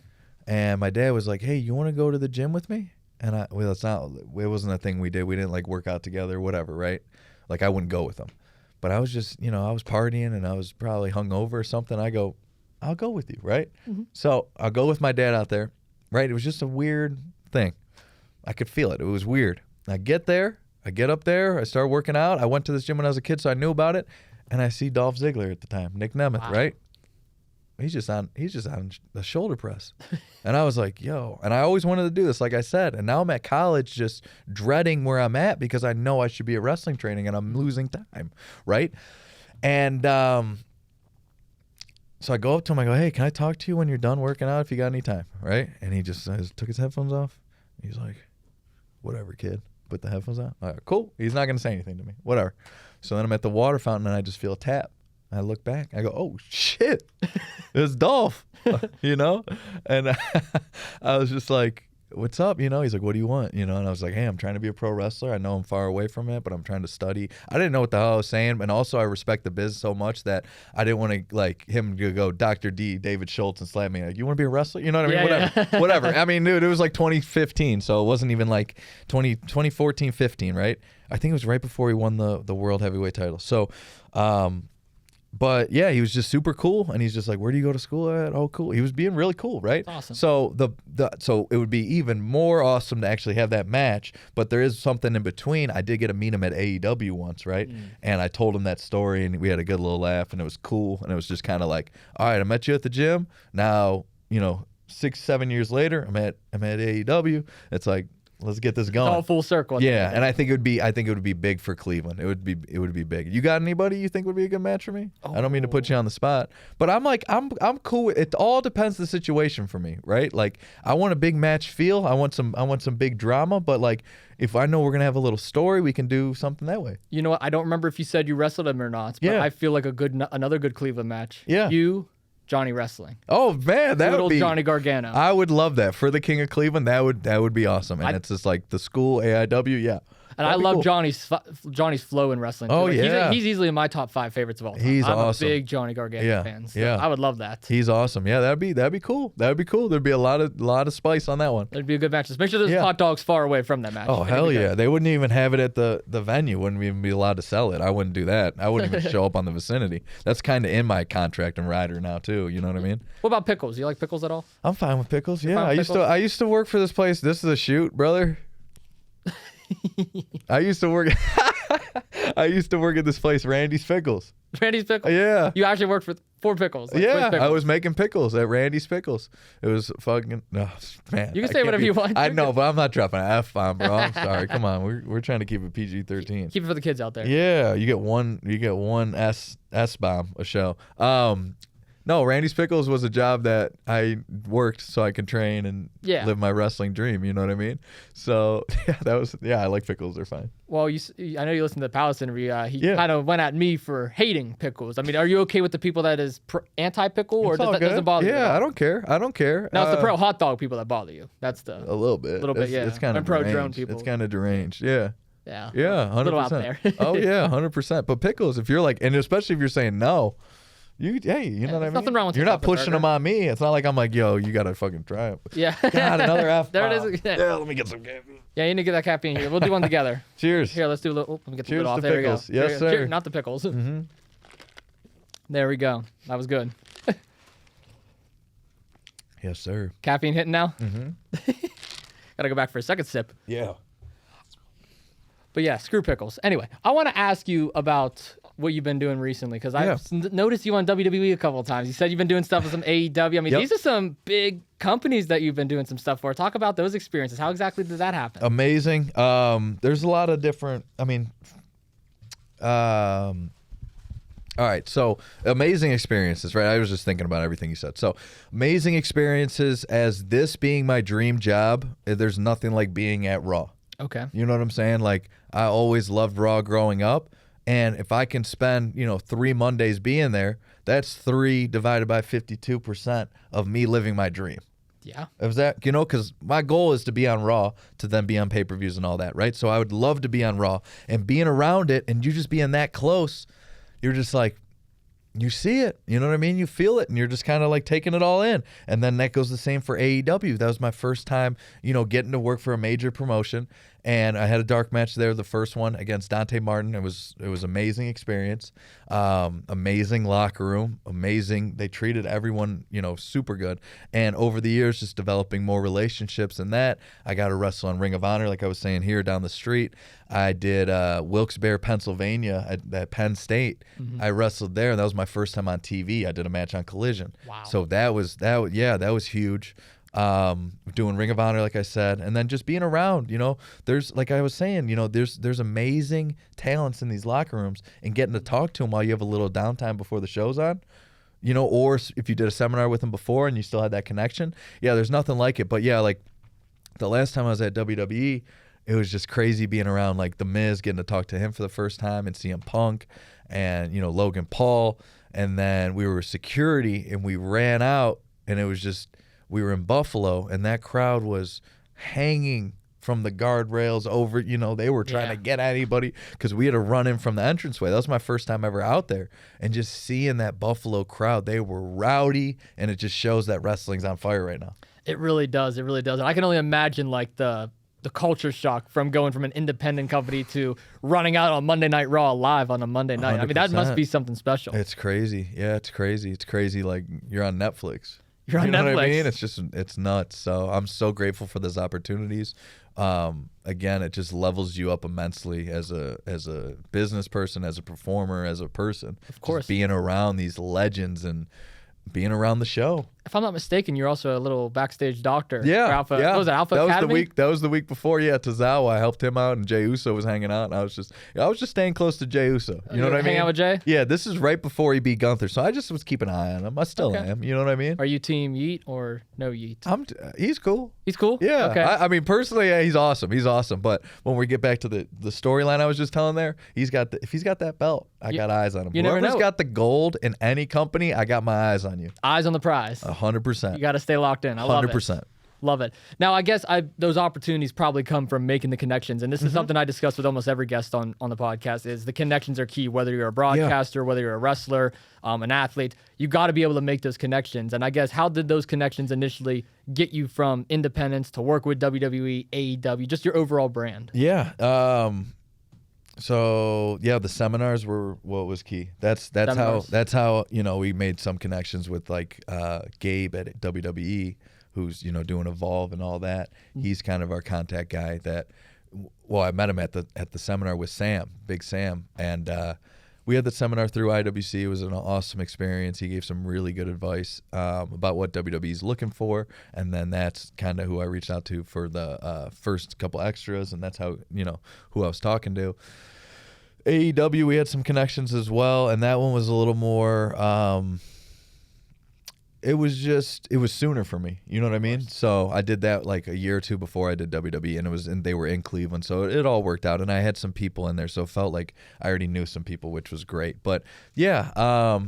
Speaker 2: And my dad was like, "Hey, you want to go to the gym with me?" And it wasn't a thing we did. We didn't like work out together, whatever, right? Like I wouldn't go with him. But I was just, I was partying and I was probably hungover or something. I go, "I'll go with you," right? So I'll go with my dad out there, right? It was just a weird thing. I could feel it. It was weird. I get up there, I start working out. I went to this gym when I was a kid, so I knew about it. And I see Dolph Ziggler at the time, Nick Nemeth, right? He's just on the shoulder press. And I was like, yo. And I always wanted to do this, like I said. And now I'm at college just dreading where I'm at because I know I should be at wrestling training and I'm losing time, right? And so I go up to him, I go, "Hey, can I talk to you when you're done working out if you got any time?" Right? And he just took his headphones off. He's like, "Whatever, kid. Put the headphones on." All right, cool. He's not going to say anything to me. Whatever. So then I'm at the water fountain and I just feel a tap. I look back. I go, "Oh, shit. It's Dolph." And I was just like, "What's up?" He's like, "What do you want?" And I was like, "Hey, I'm trying to be a pro wrestler. I know I'm far away from it, but I'm trying to study." I didn't know what the hell I was saying. And also I respect the biz so much that I didn't want to like him to go Dr. D, David Schultz, and slap me like, "You want to be a wrestler?" You know what I mean?
Speaker 1: Yeah,
Speaker 2: Whatever. I mean, dude, it was like 2015. So it wasn't even like 2014, 15, right? I think it was right before he won the world heavyweight title. So, but yeah, he was just super cool, and he's just like, "Where do you go to school at?" "Oh, cool." He was being really cool, right?
Speaker 1: Awesome.
Speaker 2: So so it would be even more awesome to actually have that match, but there is something in between. I did get to meet him at AEW once, right? And I told him that story, and we had a good little laugh, and it was cool, and it was just kind of like, all right, I met you at the gym. Now, 6-7 years later, I'm at AEW. It's like, let's get this going.
Speaker 1: All full circle.
Speaker 2: Yeah, and I think it would be big for Cleveland. It would be big. You got anybody you think would be a good match for me? I don't mean to put you on the spot, but I'm cool with it. All depends the situation for me, right? Like I want a big match feel. I want some big drama, but like if I know we're gonna have a little story, we can do something that way.
Speaker 1: You know what? I don't remember if you said you wrestled him or not, but I feel like another good Cleveland match.
Speaker 2: Yeah.
Speaker 1: You, Johnny Wrestling.
Speaker 2: Oh man, that
Speaker 1: Little
Speaker 2: would be
Speaker 1: Johnny Gargano.
Speaker 2: I would love that for the King of Cleveland. That would be awesome. And it's just like the school AIW. Yeah.
Speaker 1: And I love Johnny's flow in wrestling. Too.
Speaker 2: Oh,
Speaker 1: like,
Speaker 2: yeah.
Speaker 1: He's easily in my top 5 favorites of all time.
Speaker 2: He's
Speaker 1: I'm
Speaker 2: awesome.
Speaker 1: a big Johnny Gargano fan. So I would love that.
Speaker 2: He's awesome. Yeah, that'd be cool. That'd be cool. There'd be a lot of spice on that one.
Speaker 1: It'd be a good match. Just make sure there's hot dogs far away from that match.
Speaker 2: Oh, hell yeah. They wouldn't even have it at the venue. Wouldn't even be allowed to sell it. I wouldn't do that. I wouldn't even show up on the vicinity. That's kind of in my contract and rider now too. You know what I mean?
Speaker 1: What about pickles? You like pickles at all?
Speaker 2: I'm fine with pickles. Yeah,
Speaker 1: fine with
Speaker 2: I used to work for this place. This is a shoot, brother. I used to work at this place, Randy's Pickles.
Speaker 1: Randy's Pickles?
Speaker 2: Yeah.
Speaker 1: You actually worked for Pickles. Like,
Speaker 2: Yeah,
Speaker 1: with Pickles.
Speaker 2: I was making pickles at Randy's Pickles. It was fucking man.
Speaker 1: You can
Speaker 2: I
Speaker 1: say
Speaker 2: can't
Speaker 1: whatever you want.
Speaker 2: I know, but I'm not dropping an F-bomb, bro. I'm sorry. Come on, we're trying to keep it PG-13.
Speaker 1: Keep it for the kids out there.
Speaker 2: Yeah, you get one S-bomb a show. No, Randy's Pickles was a job that I worked so I could train and live my wrestling dream. You know what I mean? So I like pickles. They're fine.
Speaker 1: Well, I know you listened to the Palace interview. He kind of went at me for hating pickles. I mean, are you okay with the people that is anti-pickle, or does it bother you?
Speaker 2: Yeah, I don't care.
Speaker 1: No, it's the pro hot dog people that bother you. That's a
Speaker 2: little bit.
Speaker 1: Yeah.
Speaker 2: It's kind of
Speaker 1: pro drone people.
Speaker 2: It's kind of deranged. Yeah.
Speaker 1: Yeah.
Speaker 2: Yeah, 100%.
Speaker 1: A little out there.
Speaker 2: Oh yeah, 100%. But pickles, if you're like, and especially if you're saying no. You know what I mean?
Speaker 1: Nothing wrong with
Speaker 2: You're not pushing
Speaker 1: burger.
Speaker 2: them on me. It's not like I'm like, yo, you gotta fucking try it.
Speaker 1: Yeah.
Speaker 2: God, another F.
Speaker 1: There it is.
Speaker 2: Yeah, let me get some caffeine.
Speaker 1: Yeah, you need to get that caffeine here. We'll do one together.
Speaker 2: Cheers.
Speaker 1: Here, let's do a little. Let me get the
Speaker 2: Cheers
Speaker 1: lid off.
Speaker 2: to
Speaker 1: There
Speaker 2: pickles.
Speaker 1: we go.
Speaker 2: Yes, sir.
Speaker 1: Cheers, not the pickles.
Speaker 2: Mm-hmm.
Speaker 1: There we go. That was good.
Speaker 2: Yes, sir.
Speaker 1: Caffeine hitting now?
Speaker 2: Mm-hmm.
Speaker 1: Gotta go back for a second sip.
Speaker 2: Yeah.
Speaker 1: But yeah, screw pickles. Anyway, I want to ask you about what you've been doing recently, because I've noticed you on WWE a couple of times. You said you've been doing stuff with some AEW. I mean, these are some big companies that you've been doing some stuff for. Talk about those experiences. How exactly did that happen?
Speaker 2: Amazing. There's a lot of different, all right, so amazing experiences, right? I was just thinking about everything you said. So amazing experiences, as this being my dream job, there's nothing like being at Raw.
Speaker 1: Okay.
Speaker 2: You know what I'm saying? Like, I always loved Raw growing up. And if I can spend, 3 Mondays being there, that's 3 divided by 52% of me living my dream.
Speaker 1: Yeah.
Speaker 2: Is that, because my goal is to be on Raw to then be on pay-per-views and all that, right? So I would love to be on Raw, and being around it and you just being that close, you're just like, you see it, you know what I mean? You feel it, and you're just kind of like taking it all in. And then that goes the same for AEW. That was my first time, getting to work for a major promotion. And I had a dark match there, the first one against Dante Martin. It was amazing experience, amazing locker room, amazing. They treated everyone, super good. And over the years, just developing more relationships and that, I got to wrestle on Ring of Honor, like I was saying, here down the street. I did Wilkes-Barre, Pennsylvania at Penn State. Mm-hmm. I wrestled there. That was my first time on TV. I did a match on Collision.
Speaker 1: Wow.
Speaker 2: So that was huge. Doing Ring of Honor, like I said, and then just being around, there's, like I was saying, there's amazing talents in these locker rooms, and getting to talk to them while you have a little downtime before the show's on, or if you did a seminar with them before and you still had that connection. Yeah, there's nothing like it. But yeah, like the last time I was at WWE, it was just crazy being around like The Miz, getting to talk to him for the first time, and CM Punk and, Logan Paul. And then we were security and we ran out, and it was just, we were in Buffalo, and that crowd was hanging from the guardrails over, they were trying to get at anybody because we had to run in from the entranceway. That was my first time ever out there. And just seeing that Buffalo crowd, they were rowdy, and it just shows that wrestling's on fire right now.
Speaker 1: It really does. It really does. And I can only imagine like the culture shock from going from an independent company to running out on Monday Night Raw live on a Monday night.
Speaker 2: 100%.
Speaker 1: I mean, that must be something special.
Speaker 2: It's crazy. Yeah, it's crazy. It's crazy. Like, you're on Netflix.
Speaker 1: You're on
Speaker 2: you know
Speaker 1: Netflix.
Speaker 2: What I mean? It's nuts. So I'm so grateful for those opportunities. Again, it just levels you up immensely as a business person, as a performer, as a person.
Speaker 1: Of course.
Speaker 2: Just being around these legends and being around the show.
Speaker 1: if I'm not mistaken, you're also a little backstage doctor.
Speaker 2: Yeah,
Speaker 1: for Alpha.
Speaker 2: yeah.
Speaker 1: What was it, Alpha
Speaker 2: that
Speaker 1: Academy?
Speaker 2: That was the week before. Yeah, Tozawa. I helped him out, and Jey Uso was hanging out, and I was just staying close to Jey Uso. You know what I mean?
Speaker 1: Hang out with Jey?
Speaker 2: Yeah, this is right before he beat Gunther, so I just was keeping an eye on him. I still
Speaker 1: Okay.
Speaker 2: am. You know what I mean?
Speaker 1: Are you team Yeet or no Yeet?
Speaker 2: He's cool.
Speaker 1: He's cool?
Speaker 2: Yeah.
Speaker 1: Okay.
Speaker 2: I mean, personally, yeah, he's awesome. He's awesome. But when we get back to the storyline I was just telling there, if he's got that belt, I got eyes on him.
Speaker 1: You never
Speaker 2: Whoever's
Speaker 1: know.
Speaker 2: got the gold in any company, I got my eyes on you.
Speaker 1: Eyes on the prize.
Speaker 2: 100%.
Speaker 1: You got to stay locked in. I love it.
Speaker 2: 100%.
Speaker 1: Love it. Now, I guess those opportunities probably come from making the connections. And this is something I discuss with almost every guest on the podcast is the connections are key, whether you're a broadcaster, whether you're a wrestler, an athlete. You got to be able to make those connections. And I guess how did those connections initially get you from independence to work with WWE, AEW, just your overall brand?
Speaker 2: Yeah. So yeah, the seminars were what was key. That's how we made some connections with like Gabe at WWE, who's doing Evolve and all that. He's kind of our contact guy. I met him at the seminar with Sam, Big Sam, and we had the seminar through IWC. It was an awesome experience. He gave some really good advice about what WWE is looking for, and then that's kind of who I reached out to for the first couple extras, and that's how who I was talking to. AEW, we had some connections as well, and that one was a little more. It was sooner for me. You know what I mean? So I did that like a year or two before I did WWE, and they were in Cleveland, so it all worked out. And I had some people in there, so it felt like I already knew some people, which was great. But yeah,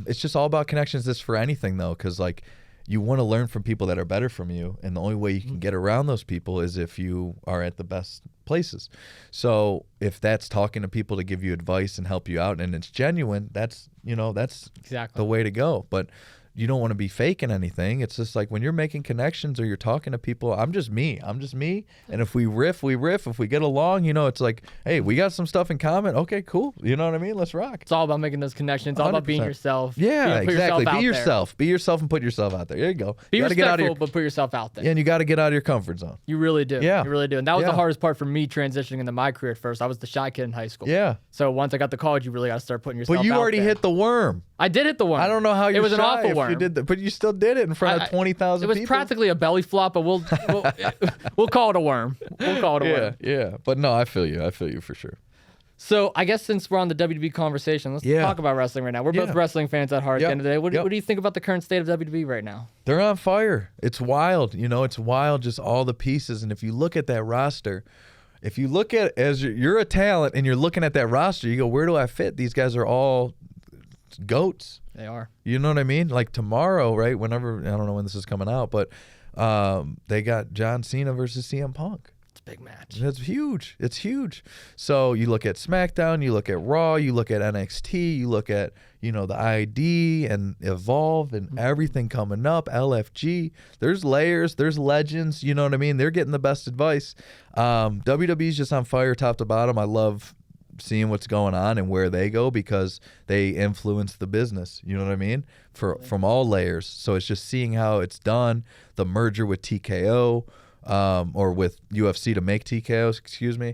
Speaker 2: it's just all about connections. This for anything though, because like you want to learn from people that are better from you, and the only way you can get around those people is if you are at the best places. So if that's talking to people to give you advice and help you out, and it's genuine, that's
Speaker 1: Exactly
Speaker 2: the way to go. But you don't want to be faking anything. It's just like when you're making connections or you're talking to people, I'm just me. And if we riff, we riff. If we get along, it's like, hey, we got some stuff in common. Okay, cool. You know what I mean? Let's rock.
Speaker 1: It's all about making those connections. It's all about being yourself.
Speaker 2: Yeah, exactly. Be
Speaker 1: yourself.
Speaker 2: Be yourself and put yourself out there. There you go.
Speaker 1: Be
Speaker 2: you
Speaker 1: respectful, but put yourself out there.
Speaker 2: Yeah, and you got to get out of your comfort zone.
Speaker 1: You really do.
Speaker 2: Yeah.
Speaker 1: You really do. And that was the hardest part for me transitioning into my career at first. I was the shy kid in high school.
Speaker 2: Yeah.
Speaker 1: So once I got to college, you really got to start putting yourself out there.
Speaker 2: But you already hit the worm.
Speaker 1: I did hit the worm.
Speaker 2: I don't know how
Speaker 1: it was an awful worm.
Speaker 2: You did that, but you still did it in front of 20,000 people.
Speaker 1: It was practically a belly flop, but we'll call it a worm. We'll call it a worm.
Speaker 2: Yeah. But no, I feel you. I feel you for sure.
Speaker 1: So I guess since we're on the WWE conversation, let's talk about wrestling right now. We're both wrestling fans at heart at the end of the day. What do you think about the current state of WWE right now?
Speaker 2: They're on fire. It's wild. It's wild, just all the pieces. And if you look at that roster, if you look at as you're a talent and you're looking at that roster, you go, where do I fit? These guys are all goats.
Speaker 1: They are.
Speaker 2: You know what I mean? Like tomorrow, right? Whenever, I don't know when this is coming out, but they got John Cena versus CM Punk.
Speaker 1: It's a big match.
Speaker 2: It's huge. It's huge. So you look at SmackDown, you look at Raw, you look at NXT, you look at, the ID and Evolve and everything coming up, LFG. There's layers, there's legends, you know what I mean? They're getting the best advice. WWE's just on fire top to bottom. I love seeing what's going on and where they go because they influence the business, you know what I mean, from all layers. So it's just seeing how it's done, the merger with TKO, or with UFC to make TKOs, excuse me,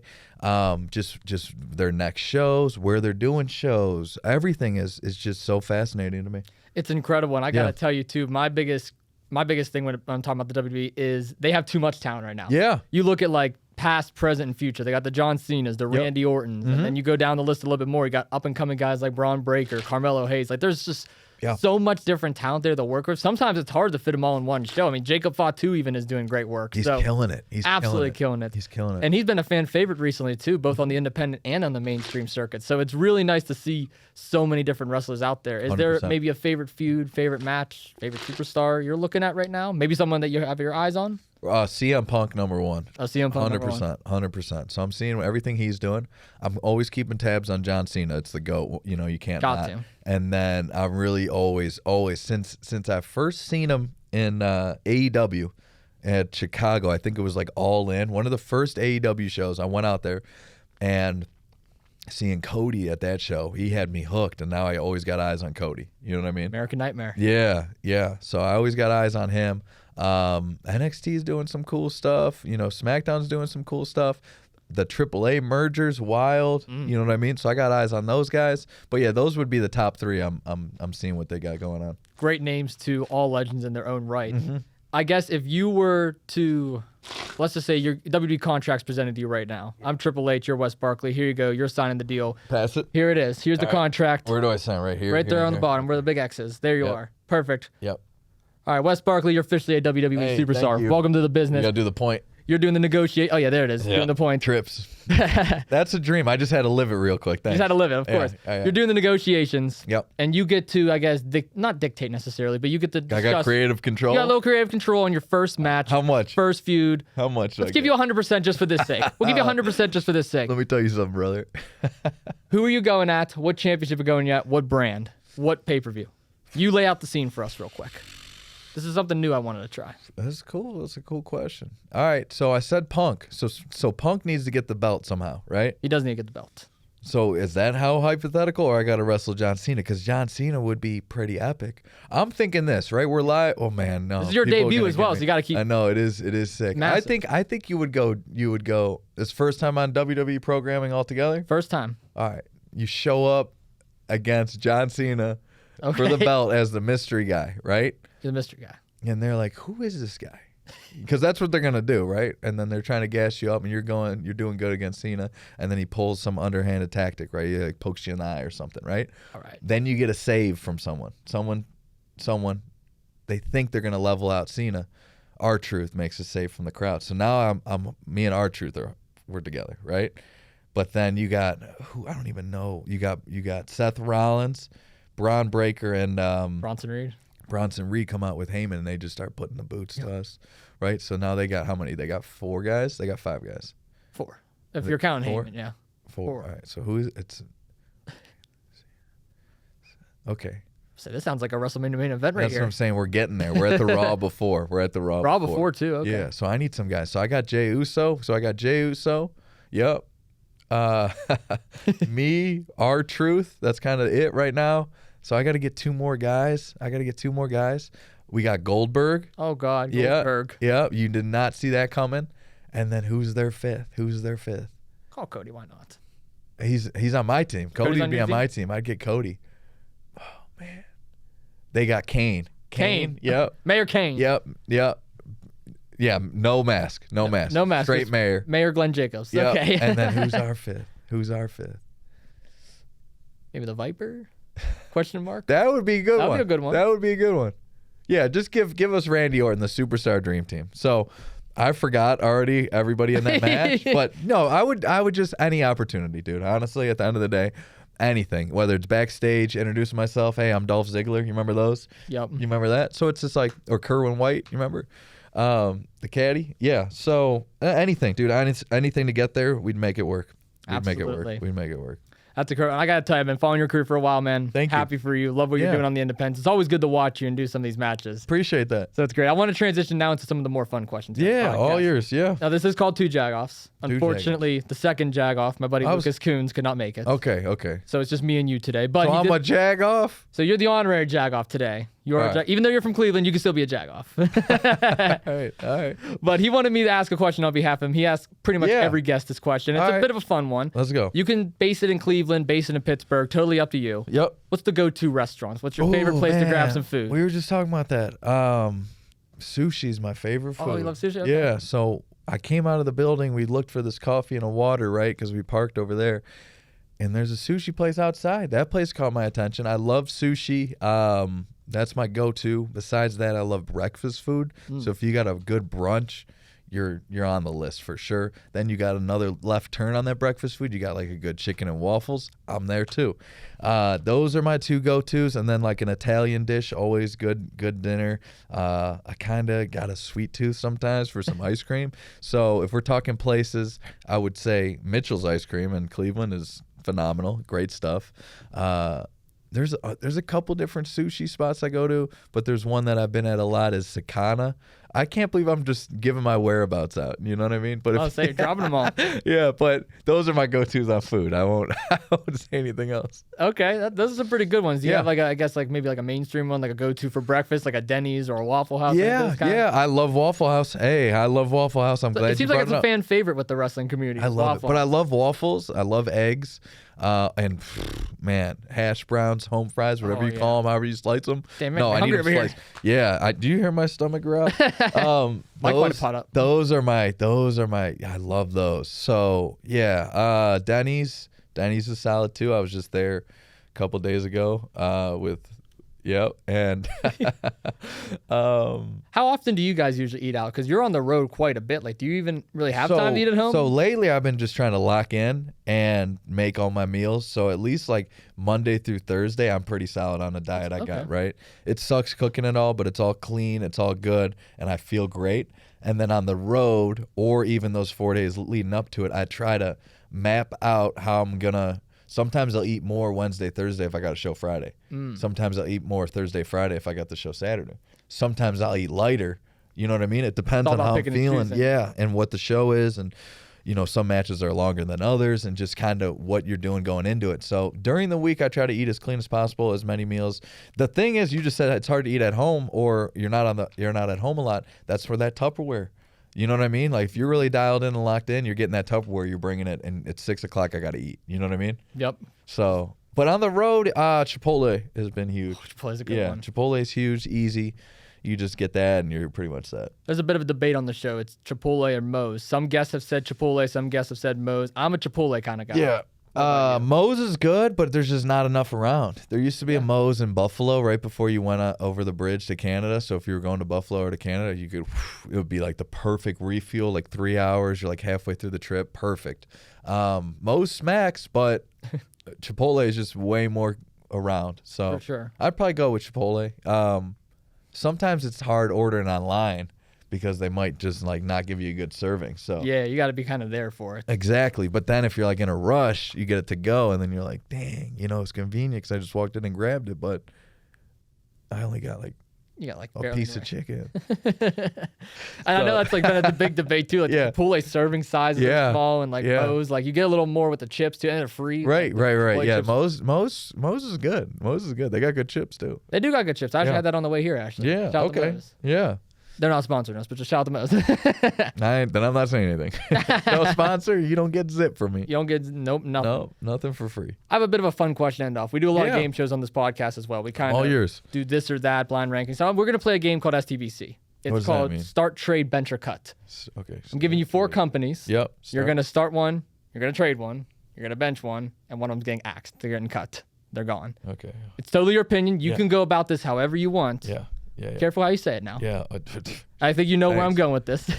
Speaker 2: just their next shows, where they're doing shows, everything is just so fascinating to me.
Speaker 1: It's incredible, and I gotta tell you too, my biggest thing when I'm talking about the WWE is they have too much talent right now.
Speaker 2: Yeah.
Speaker 1: You look at like past, present, and future. They got the John Cenas, the Randy Ortons, and then you go down the list a little bit more. You got up and coming guys like Braun Breaker, Carmelo Hayes. Like there's just so much different talent there to work with. Sometimes it's hard to fit them all in one show. I mean, Jacob Fatu even is doing great work.
Speaker 2: He's killing it. He's
Speaker 1: absolutely killing it.
Speaker 2: He's killing it.
Speaker 1: And he's been a fan favorite recently too, both on the independent and on the mainstream circuit. So it's really nice to see so many different wrestlers out there. Is 100%. There maybe a favorite feud, favorite match, favorite superstar you're looking at right now? Maybe someone that you have your eyes on?
Speaker 2: CM Punk number one.
Speaker 1: CM Punk
Speaker 2: 100%. So I'm seeing everything he's doing. I'm always keeping tabs on John Cena. It's the GOAT. You can't
Speaker 1: Got
Speaker 2: not.
Speaker 1: to.
Speaker 2: And then I'm really always since I first seen him in AEW at Chicago. I think it was like All In, one of the first AEW shows. I went out there and seeing Cody at that show, he had me hooked, and now I always got eyes on Cody. You know what I mean?
Speaker 1: American Nightmare.
Speaker 2: Yeah. So I always got eyes on him. NXT is doing some cool stuff. SmackDown's doing some cool stuff. The AAA mergers, wild. You know what I mean? So I got eyes on those guys. But yeah, those would be the top three. I'm seeing what they got going on.
Speaker 1: Great names to all legends in their own right.
Speaker 2: Mm-hmm.
Speaker 1: I guess if you were to, let's just say your WWE contract's presented to you right now. I'm Triple H, you're Wes Barkley. Here you go. You're signing the deal.
Speaker 2: Pass it.
Speaker 1: Here it is. Here's the contract.
Speaker 2: Where do I sign? Right here.
Speaker 1: Right there on the bottom where the big X is. There you are. Perfect.
Speaker 2: Yep.
Speaker 1: All right, Wes Barkley, you're officially a WWE
Speaker 2: Hey,
Speaker 1: superstar.
Speaker 2: thank you.
Speaker 1: Welcome to the
Speaker 2: You
Speaker 1: business.
Speaker 2: gotta do the point.
Speaker 1: You're doing the negotiate. Oh yeah, there it is. Doing the point.
Speaker 2: Trips. That's a dream. I just had to live it real quick. Thanks.
Speaker 1: Just had to live it, of course.
Speaker 2: Yeah.
Speaker 1: You're doing the negotiations.
Speaker 2: Yep.
Speaker 1: And you get to, I guess, not dictate necessarily, but you get to discuss.
Speaker 2: I got creative control.
Speaker 1: You got a little creative control on your first match.
Speaker 2: How much?
Speaker 1: First feud.
Speaker 2: How much?
Speaker 1: Let's give you 100% just for this sake. We'll give you 100% just for this sake.
Speaker 2: Let me tell you something, brother.
Speaker 1: Who are you going at? What championship are you going at? What brand? What pay-per-view? You lay out the scene for us real quick. This is something new I wanted to try.
Speaker 2: That's cool. That's a cool question. All right. So I said Punk. So Punk needs to get the belt somehow, right?
Speaker 1: He does need to get the belt.
Speaker 2: So is that how hypothetical, or I got to wrestle John Cena? Because John Cena would be pretty epic. I'm thinking this, right? We're live. Oh man, no.
Speaker 1: This is your
Speaker 2: People are
Speaker 1: debut
Speaker 2: gonna
Speaker 1: as
Speaker 2: get
Speaker 1: well,
Speaker 2: me.
Speaker 1: so you got to keep.
Speaker 2: I know it is. It is sick.
Speaker 1: Massive.
Speaker 2: I think you would go. You would go. This first time on WWE programming altogether.
Speaker 1: First time.
Speaker 2: All right. You show up against John Cena for the belt as the mystery guy, right?
Speaker 1: You're the mystery guy.
Speaker 2: And they're like, who is this guy? Because that's what they're going to do, right? And then they're trying to gas you up, and you're doing good against Cena, and then he pulls some underhanded tactic, right? He like pokes you in the eye or something, right?
Speaker 1: All right.
Speaker 2: Then you get a save from someone. They think they're going to level out Cena. R-Truth makes a save from the crowd. So now me and R-Truth we're together, right? But then you got, who I don't even know. You got Seth Rollins, Braun Breaker, and Bronson Reed come out with Heyman, and they just start putting the boots to us, right? So now they got how many? They got 4 guys? They got 5 guys.
Speaker 1: 4. If you're counting
Speaker 2: 4?
Speaker 1: Heyman, yeah.
Speaker 2: 4. All right, so who is it? It's okay.
Speaker 1: So this sounds like a WrestleMania main event right
Speaker 2: That's
Speaker 1: here.
Speaker 2: what I'm saying. We're getting there. We're at the Raw before. We're at the Raw.
Speaker 1: Raw before too. Okay.
Speaker 2: Yeah, so I need some guys. So I got Jey Uso. Yep. Me, R-Truth. That's kind of it right now. So I got to get 2 more guys. We got Goldberg.
Speaker 1: Oh God, Goldberg.
Speaker 2: Yeah. You did not see that coming. And then who's their fifth?
Speaker 1: Call Cody. Why not?
Speaker 2: He's on my team. Cody would be on my team. I'd get Cody. Oh man. They got Kane. Yep.
Speaker 1: Mayor Kane.
Speaker 2: Yep. Yeah. No mask. No mask. Straight mayor.
Speaker 1: Mayor Glenn Jacobs.
Speaker 2: Yep.
Speaker 1: Okay.
Speaker 2: And then who's our fifth?
Speaker 1: Maybe the Viper? Question mark.
Speaker 2: That would be a good one.
Speaker 1: That would be a good one.
Speaker 2: That would be a good one. Yeah, just give us Randy Orton, the Superstar Dream Team. So I forgot already everybody in that match, but no, I would just any opportunity, dude. Honestly, at the end of the day, anything, whether it's backstage, introducing myself. Hey, I'm Dolph Ziggler. You remember those?
Speaker 1: Yep.
Speaker 2: You remember that? So it's just like, or Kerwin White. You remember? The caddy. Yeah. So anything, dude. Anything to get there, we'd make it work. We'd make it work.
Speaker 1: That's a I gotta tell you, I've been following your career for a while, man.
Speaker 2: Thank you.
Speaker 1: Happy for you. Love what you're doing on the independents. It's always good to watch you and do some of these matches.
Speaker 2: Appreciate that.
Speaker 1: So it's great. I want to transition now into some of the more fun questions.
Speaker 2: Yeah, all yours. Yeah.
Speaker 1: Now this is called 2 Jagoffs. Unfortunately, the second Jagoff, my buddy Lucas Coons, could not make it.
Speaker 2: Okay.
Speaker 1: So it's just me and you today. But
Speaker 2: So I'm a Jagoff?
Speaker 1: So you're the honorary Jagoff today. Even though you're from Cleveland, you can still be a Jagoff.
Speaker 2: All right.
Speaker 1: But he wanted me to ask a question on behalf of him. He asked pretty much every guest this question. It's a bit of a fun one.
Speaker 2: Let's go.
Speaker 1: You can base it in Cleveland, base it in Pittsburgh. Totally up to you.
Speaker 2: Yep.
Speaker 1: What's the go-to restaurants? What's your favorite place to grab some food?
Speaker 2: We were just talking about that. Sushi's my favorite food.
Speaker 1: Oh, you love sushi? Okay.
Speaker 2: Yeah. So I came out of the building. We looked for this coffee and a water, right? Because we parked over there. And there's a sushi place outside. That place caught my attention. I love sushi. That's my go-to. Besides that, I love breakfast food. So if you got a good brunch, you're on the list for sure. Then you got another left turn on that breakfast food. You got like a good chicken and waffles. I'm there too. Those are my 2 go-tos. And then like an Italian dish, always good dinner. I kind of got a sweet tooth sometimes for some ice cream. So if we're talking places, I would say Mitchell's Ice Cream in Cleveland is phenomenal. Great stuff. There's a couple different sushi spots I go to, but there's one that I've been at a lot is Sakana. I can't believe I'm just giving my whereabouts out. You know what I mean? But
Speaker 1: I'll say you're dropping them all.
Speaker 2: Yeah, but those are my go-tos on food. I won't say anything else.
Speaker 1: Okay, those are some pretty good ones. Do you
Speaker 2: Yeah.
Speaker 1: have like I guess like maybe like a mainstream one, like a go-to for breakfast, like a Denny's or a Waffle House?
Speaker 2: Yeah, yeah. I love Waffle House. Hey, I love Waffle House. I'm glad
Speaker 1: It seems
Speaker 2: you
Speaker 1: like
Speaker 2: brought
Speaker 1: it's
Speaker 2: it
Speaker 1: a
Speaker 2: up.
Speaker 1: fan favorite with the wrestling community.
Speaker 2: I love
Speaker 1: Waffle
Speaker 2: it, but I
Speaker 1: House.
Speaker 2: love waffles. I love eggs, and man, hash browns, home fries, whatever
Speaker 1: Oh,
Speaker 2: you
Speaker 1: yeah.
Speaker 2: call them, however you slice them.
Speaker 1: Damn,
Speaker 2: no,
Speaker 1: I'm
Speaker 2: I need
Speaker 1: hungry
Speaker 2: them
Speaker 1: over here.
Speaker 2: sliced. Yeah, do you hear my stomach growl?
Speaker 1: Might quite a pot up.
Speaker 2: Those are my. I love those. So yeah, Denny's is solid too. I was just there a couple days ago with. Yep, and
Speaker 1: How often do you guys usually eat out? Because you're on the road quite a bit. Like, do you even really have time to eat at home?
Speaker 2: So lately, I've been just trying to lock in and make all my meals. So at least like Monday through Thursday, I'm pretty solid on the diet I got, right? It sucks cooking and all, but it's all clean, it's all good, and I feel great. And then on the road, or even those 4 days leading up to it, I try to map out how I'm gonna. Sometimes I'll eat more Wednesday, Thursday if I got a show Friday. Sometimes I'll eat more Thursday, Friday if I got the show Saturday. Sometimes I'll eat lighter. You know what I mean? It depends on how I'm feeling. Yeah, and what the show is. And, you know, some matches are longer than others and just kind of what you're doing going into it. So during the week, I try to eat as clean as possible, as many meals. The thing is, you just said it's hard to eat at home or you're not at home a lot. That's for that Tupperware. You know what I mean? Like if you're really dialed in and locked in, you're getting that Tupperware, you're bringing it, and it's 6 o'clock. I got to eat. You know what I mean?
Speaker 1: Yep.
Speaker 2: So, but on the road, Chipotle has been huge.
Speaker 1: Chipotle's a good one.
Speaker 2: Chipotle's huge, easy. You just get that, and you're pretty much set.
Speaker 1: There's a bit of a debate on the show. It's Chipotle or Moe's. Some guests have said Chipotle. Some guests have said Moe's. I'm a Chipotle kind of guy.
Speaker 2: Yeah. Moe's is good, but there's just not enough around. There used to be a Moe's in Buffalo right before you went over the bridge to Canada. So if you were going to Buffalo or to Canada, it would be like the perfect refuel, like 3 hours. You're like halfway through the trip. Perfect. Moe's smacks, but Chipotle is just way more around. So
Speaker 1: For sure.
Speaker 2: I'd probably go with Chipotle. Sometimes it's hard ordering online because they might just like not give you a good serving. So
Speaker 1: Yeah, you got to be kind of there for it.
Speaker 2: exactly. But then if you're like in a rush, you get it to go, and then you're like, dang, you know, it's convenient because I just walked in and grabbed it, but I only got like
Speaker 1: You got like
Speaker 2: a
Speaker 1: barely
Speaker 2: piece
Speaker 1: more.
Speaker 2: of chicken.
Speaker 1: And I know that's like been a big debate too. Like
Speaker 2: Yeah.
Speaker 1: Chipotle serving sizes are small, and like Moe's, like you get a little more with the chips too, and they're free.
Speaker 2: Right.
Speaker 1: Chipotle
Speaker 2: Yeah,
Speaker 1: chips.
Speaker 2: Moe's is good. Moe's is good. They got good chips too.
Speaker 1: They do got good chips. I actually
Speaker 2: Yeah.
Speaker 1: had that on the way here. Actually.
Speaker 2: Yeah.
Speaker 1: Shout out to
Speaker 2: Okay.
Speaker 1: Moe's.
Speaker 2: Yeah.
Speaker 1: They're not sponsoring us, but just shout out to Moe's.
Speaker 2: Then I'm not saying anything. No sponsor. You don't get zip from me.
Speaker 1: You don't get nothing.
Speaker 2: No, nothing for free.
Speaker 1: I have a bit of a fun question to end off. We do a lot of
Speaker 2: Yeah.
Speaker 1: game shows on this podcast as well. We kind
Speaker 2: All
Speaker 1: of
Speaker 2: yours.
Speaker 1: do this or that blind ranking. So we're gonna play a game called STBC. It's
Speaker 2: What does that
Speaker 1: called
Speaker 2: mean?
Speaker 1: Start, Trade, Bench, or Cut.
Speaker 2: Okay.
Speaker 1: I'm giving you 4 companies.
Speaker 2: Yep.
Speaker 1: You're gonna start one. You're gonna trade one. You're gonna bench one, and one of them's getting axed. They're getting cut. They're gone.
Speaker 2: Okay.
Speaker 1: It's totally your opinion. You
Speaker 2: Yeah.
Speaker 1: can go about this however you want.
Speaker 2: Yeah. Yeah.
Speaker 1: Careful how you say it now.
Speaker 2: Yeah.
Speaker 1: I think you know where I'm
Speaker 2: Thanks.
Speaker 1: going with this.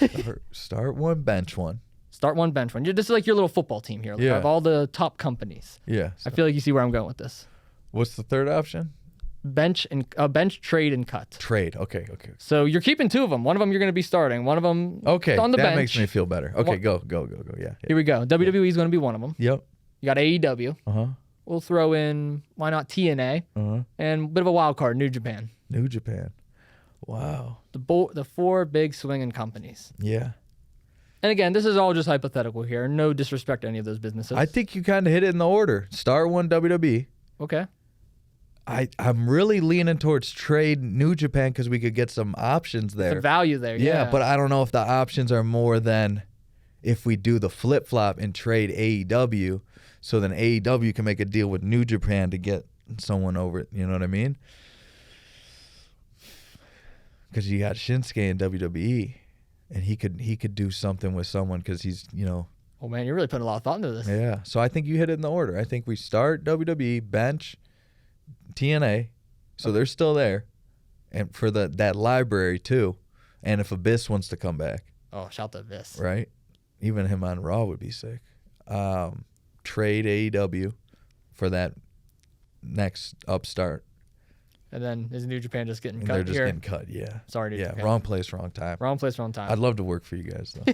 Speaker 2: Start one, bench one.
Speaker 1: Start one, bench one. This is like your little football team here.
Speaker 2: Yeah.
Speaker 1: Of all the top companies.
Speaker 2: Yeah.
Speaker 1: I feel like you see where I'm going with this.
Speaker 2: What's the third option?
Speaker 1: Bench, trade, and cut.
Speaker 2: Trade. Okay.
Speaker 1: So you're keeping 2 of them. One of them you're going to be starting. One of them
Speaker 2: Okay.
Speaker 1: on the
Speaker 2: That
Speaker 1: bench.
Speaker 2: makes me feel better. Okay.
Speaker 1: One-
Speaker 2: Go. Yeah.
Speaker 1: Here we go. WWE is going to be one of them.
Speaker 2: Yep.
Speaker 1: You got AEW.
Speaker 2: Uh-huh.
Speaker 1: We'll throw in, why not TNA? And a bit of a wild card, New Japan.
Speaker 2: New Japan. Wow.
Speaker 1: The 4 big swinging companies.
Speaker 2: Yeah.
Speaker 1: And again, this is all just hypothetical here. No disrespect to any of those businesses.
Speaker 2: I think you kind of hit it in the order. Start one, WWE.
Speaker 1: Okay.
Speaker 2: I'm really leaning towards trade New Japan because we could get some options there.
Speaker 1: The value there.
Speaker 2: Yeah, but I don't know if the options are more than if we do the flip-flop and trade AEW, so then AEW can make a deal with New Japan to get someone over it. You know what I mean? Because you got Shinsuke in WWE, and he could do something with someone because he's, you know.
Speaker 1: Oh, man, you're really putting a lot of thought into this.
Speaker 2: Yeah, so I think you hit it in the order. I think we start WWE, bench, TNA, so they're still there, and for that library too, and if Abyss wants to come back,
Speaker 1: Oh, shout to this.
Speaker 2: right? Even him on Raw would be sick. Trade AEW for that next upstart,
Speaker 1: And then is New Japan just getting
Speaker 2: and
Speaker 1: cut
Speaker 2: they're just
Speaker 1: here?
Speaker 2: getting cut. Yeah,
Speaker 1: Sorry, New
Speaker 2: yeah,
Speaker 1: Japan.
Speaker 2: wrong place, wrong time.
Speaker 1: Wrong place, wrong time.
Speaker 2: I'd love to work for you guys though.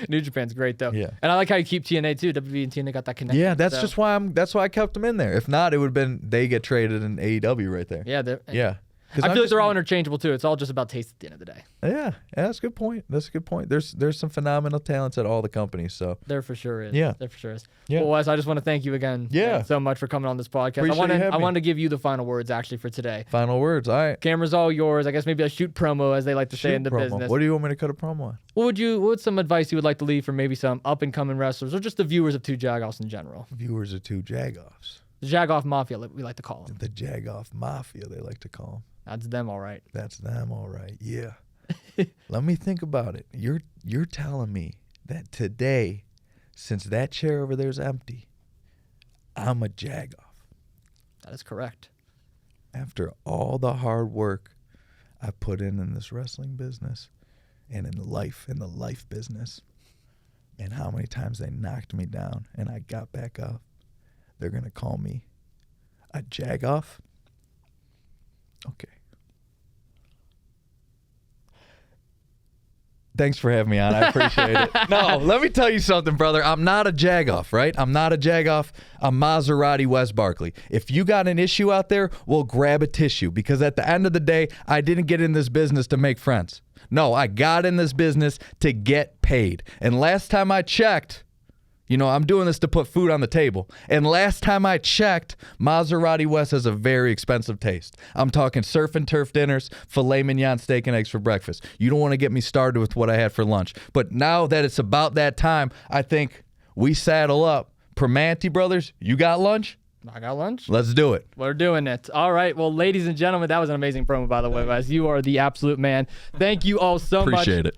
Speaker 1: New Japan's great though.
Speaker 2: Yeah.
Speaker 1: And I like how you keep TNA too. WWE and TNA got that connection.
Speaker 2: Yeah, that's
Speaker 1: so.
Speaker 2: just why I kept them in there. If not, it would have been they get traded in AEW right there.
Speaker 1: Yeah.
Speaker 2: Yeah.
Speaker 1: I feel like they're all interchangeable too. It's all just about taste at the end of the day.
Speaker 2: Yeah, that's a good point. That's a good point. There's some phenomenal talents at all the companies. So
Speaker 1: There for sure is.
Speaker 2: Yeah.
Speaker 1: There for sure is.
Speaker 2: Yeah.
Speaker 1: Well, Wes, I just want to thank you again so much for coming on this podcast.
Speaker 2: Appreciate you having
Speaker 1: I
Speaker 2: me.
Speaker 1: wanted to give you the final words actually for today.
Speaker 2: Final words. All right.
Speaker 1: Camera's all yours. I guess maybe a shoot promo, as they like to say in the
Speaker 2: Promo.
Speaker 1: business.
Speaker 2: What do you want me to cut a promo on?
Speaker 1: What's some advice you would like to leave for maybe some up and coming wrestlers or just the viewers of Two Jagoffs in general?
Speaker 2: Viewers of Two Jagoffs.
Speaker 1: The Jagoff Mafia, we like to call them.
Speaker 2: The Jagoff Mafia, they like to call them.
Speaker 1: That's them, all right.
Speaker 2: That's them, all right. Yeah. Let me think about it. You're telling me that today, since that chair over there is empty, I'm a Jagoff.
Speaker 1: That is correct.
Speaker 2: After all the hard work I put in this wrestling business and in the life business, and how many times they knocked me down and I got back up, they're going to call me a Jagoff? Okay. Thanks for having me on. I appreciate it. No, let me tell you something, brother. I'm not a Jagoff, right? I'm not a Jagoff. I'm Maserati Wes Barkley. If you got an issue out there, well, grab a tissue, because at the end of the day, I didn't get in this business to make friends. No, I got in this business to get paid. And last time I checked, I'm doing this to put food on the table. And last time I checked, Maserati West has a very expensive taste. I'm talking surf and turf dinners, filet mignon, steak and eggs for breakfast. You don't want to get me started with what I had for lunch. But now that it's about that time, I think we saddle up. Primanti brothers, you got lunch?
Speaker 1: I got lunch.
Speaker 2: Let's do it.
Speaker 1: We're doing it. All right. Well, ladies and gentlemen, that was an amazing promo, by the way, Wes. You are the absolute man. Thank you all so much.
Speaker 2: Appreciate it.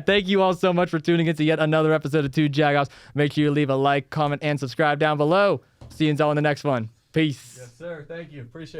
Speaker 1: Thank you all so much for tuning in to yet another episode of Two Jagoffs. Make sure you leave a like, comment, and subscribe down below. See you all in the next one. Peace.
Speaker 2: Yes, sir. Thank you. Appreciate it.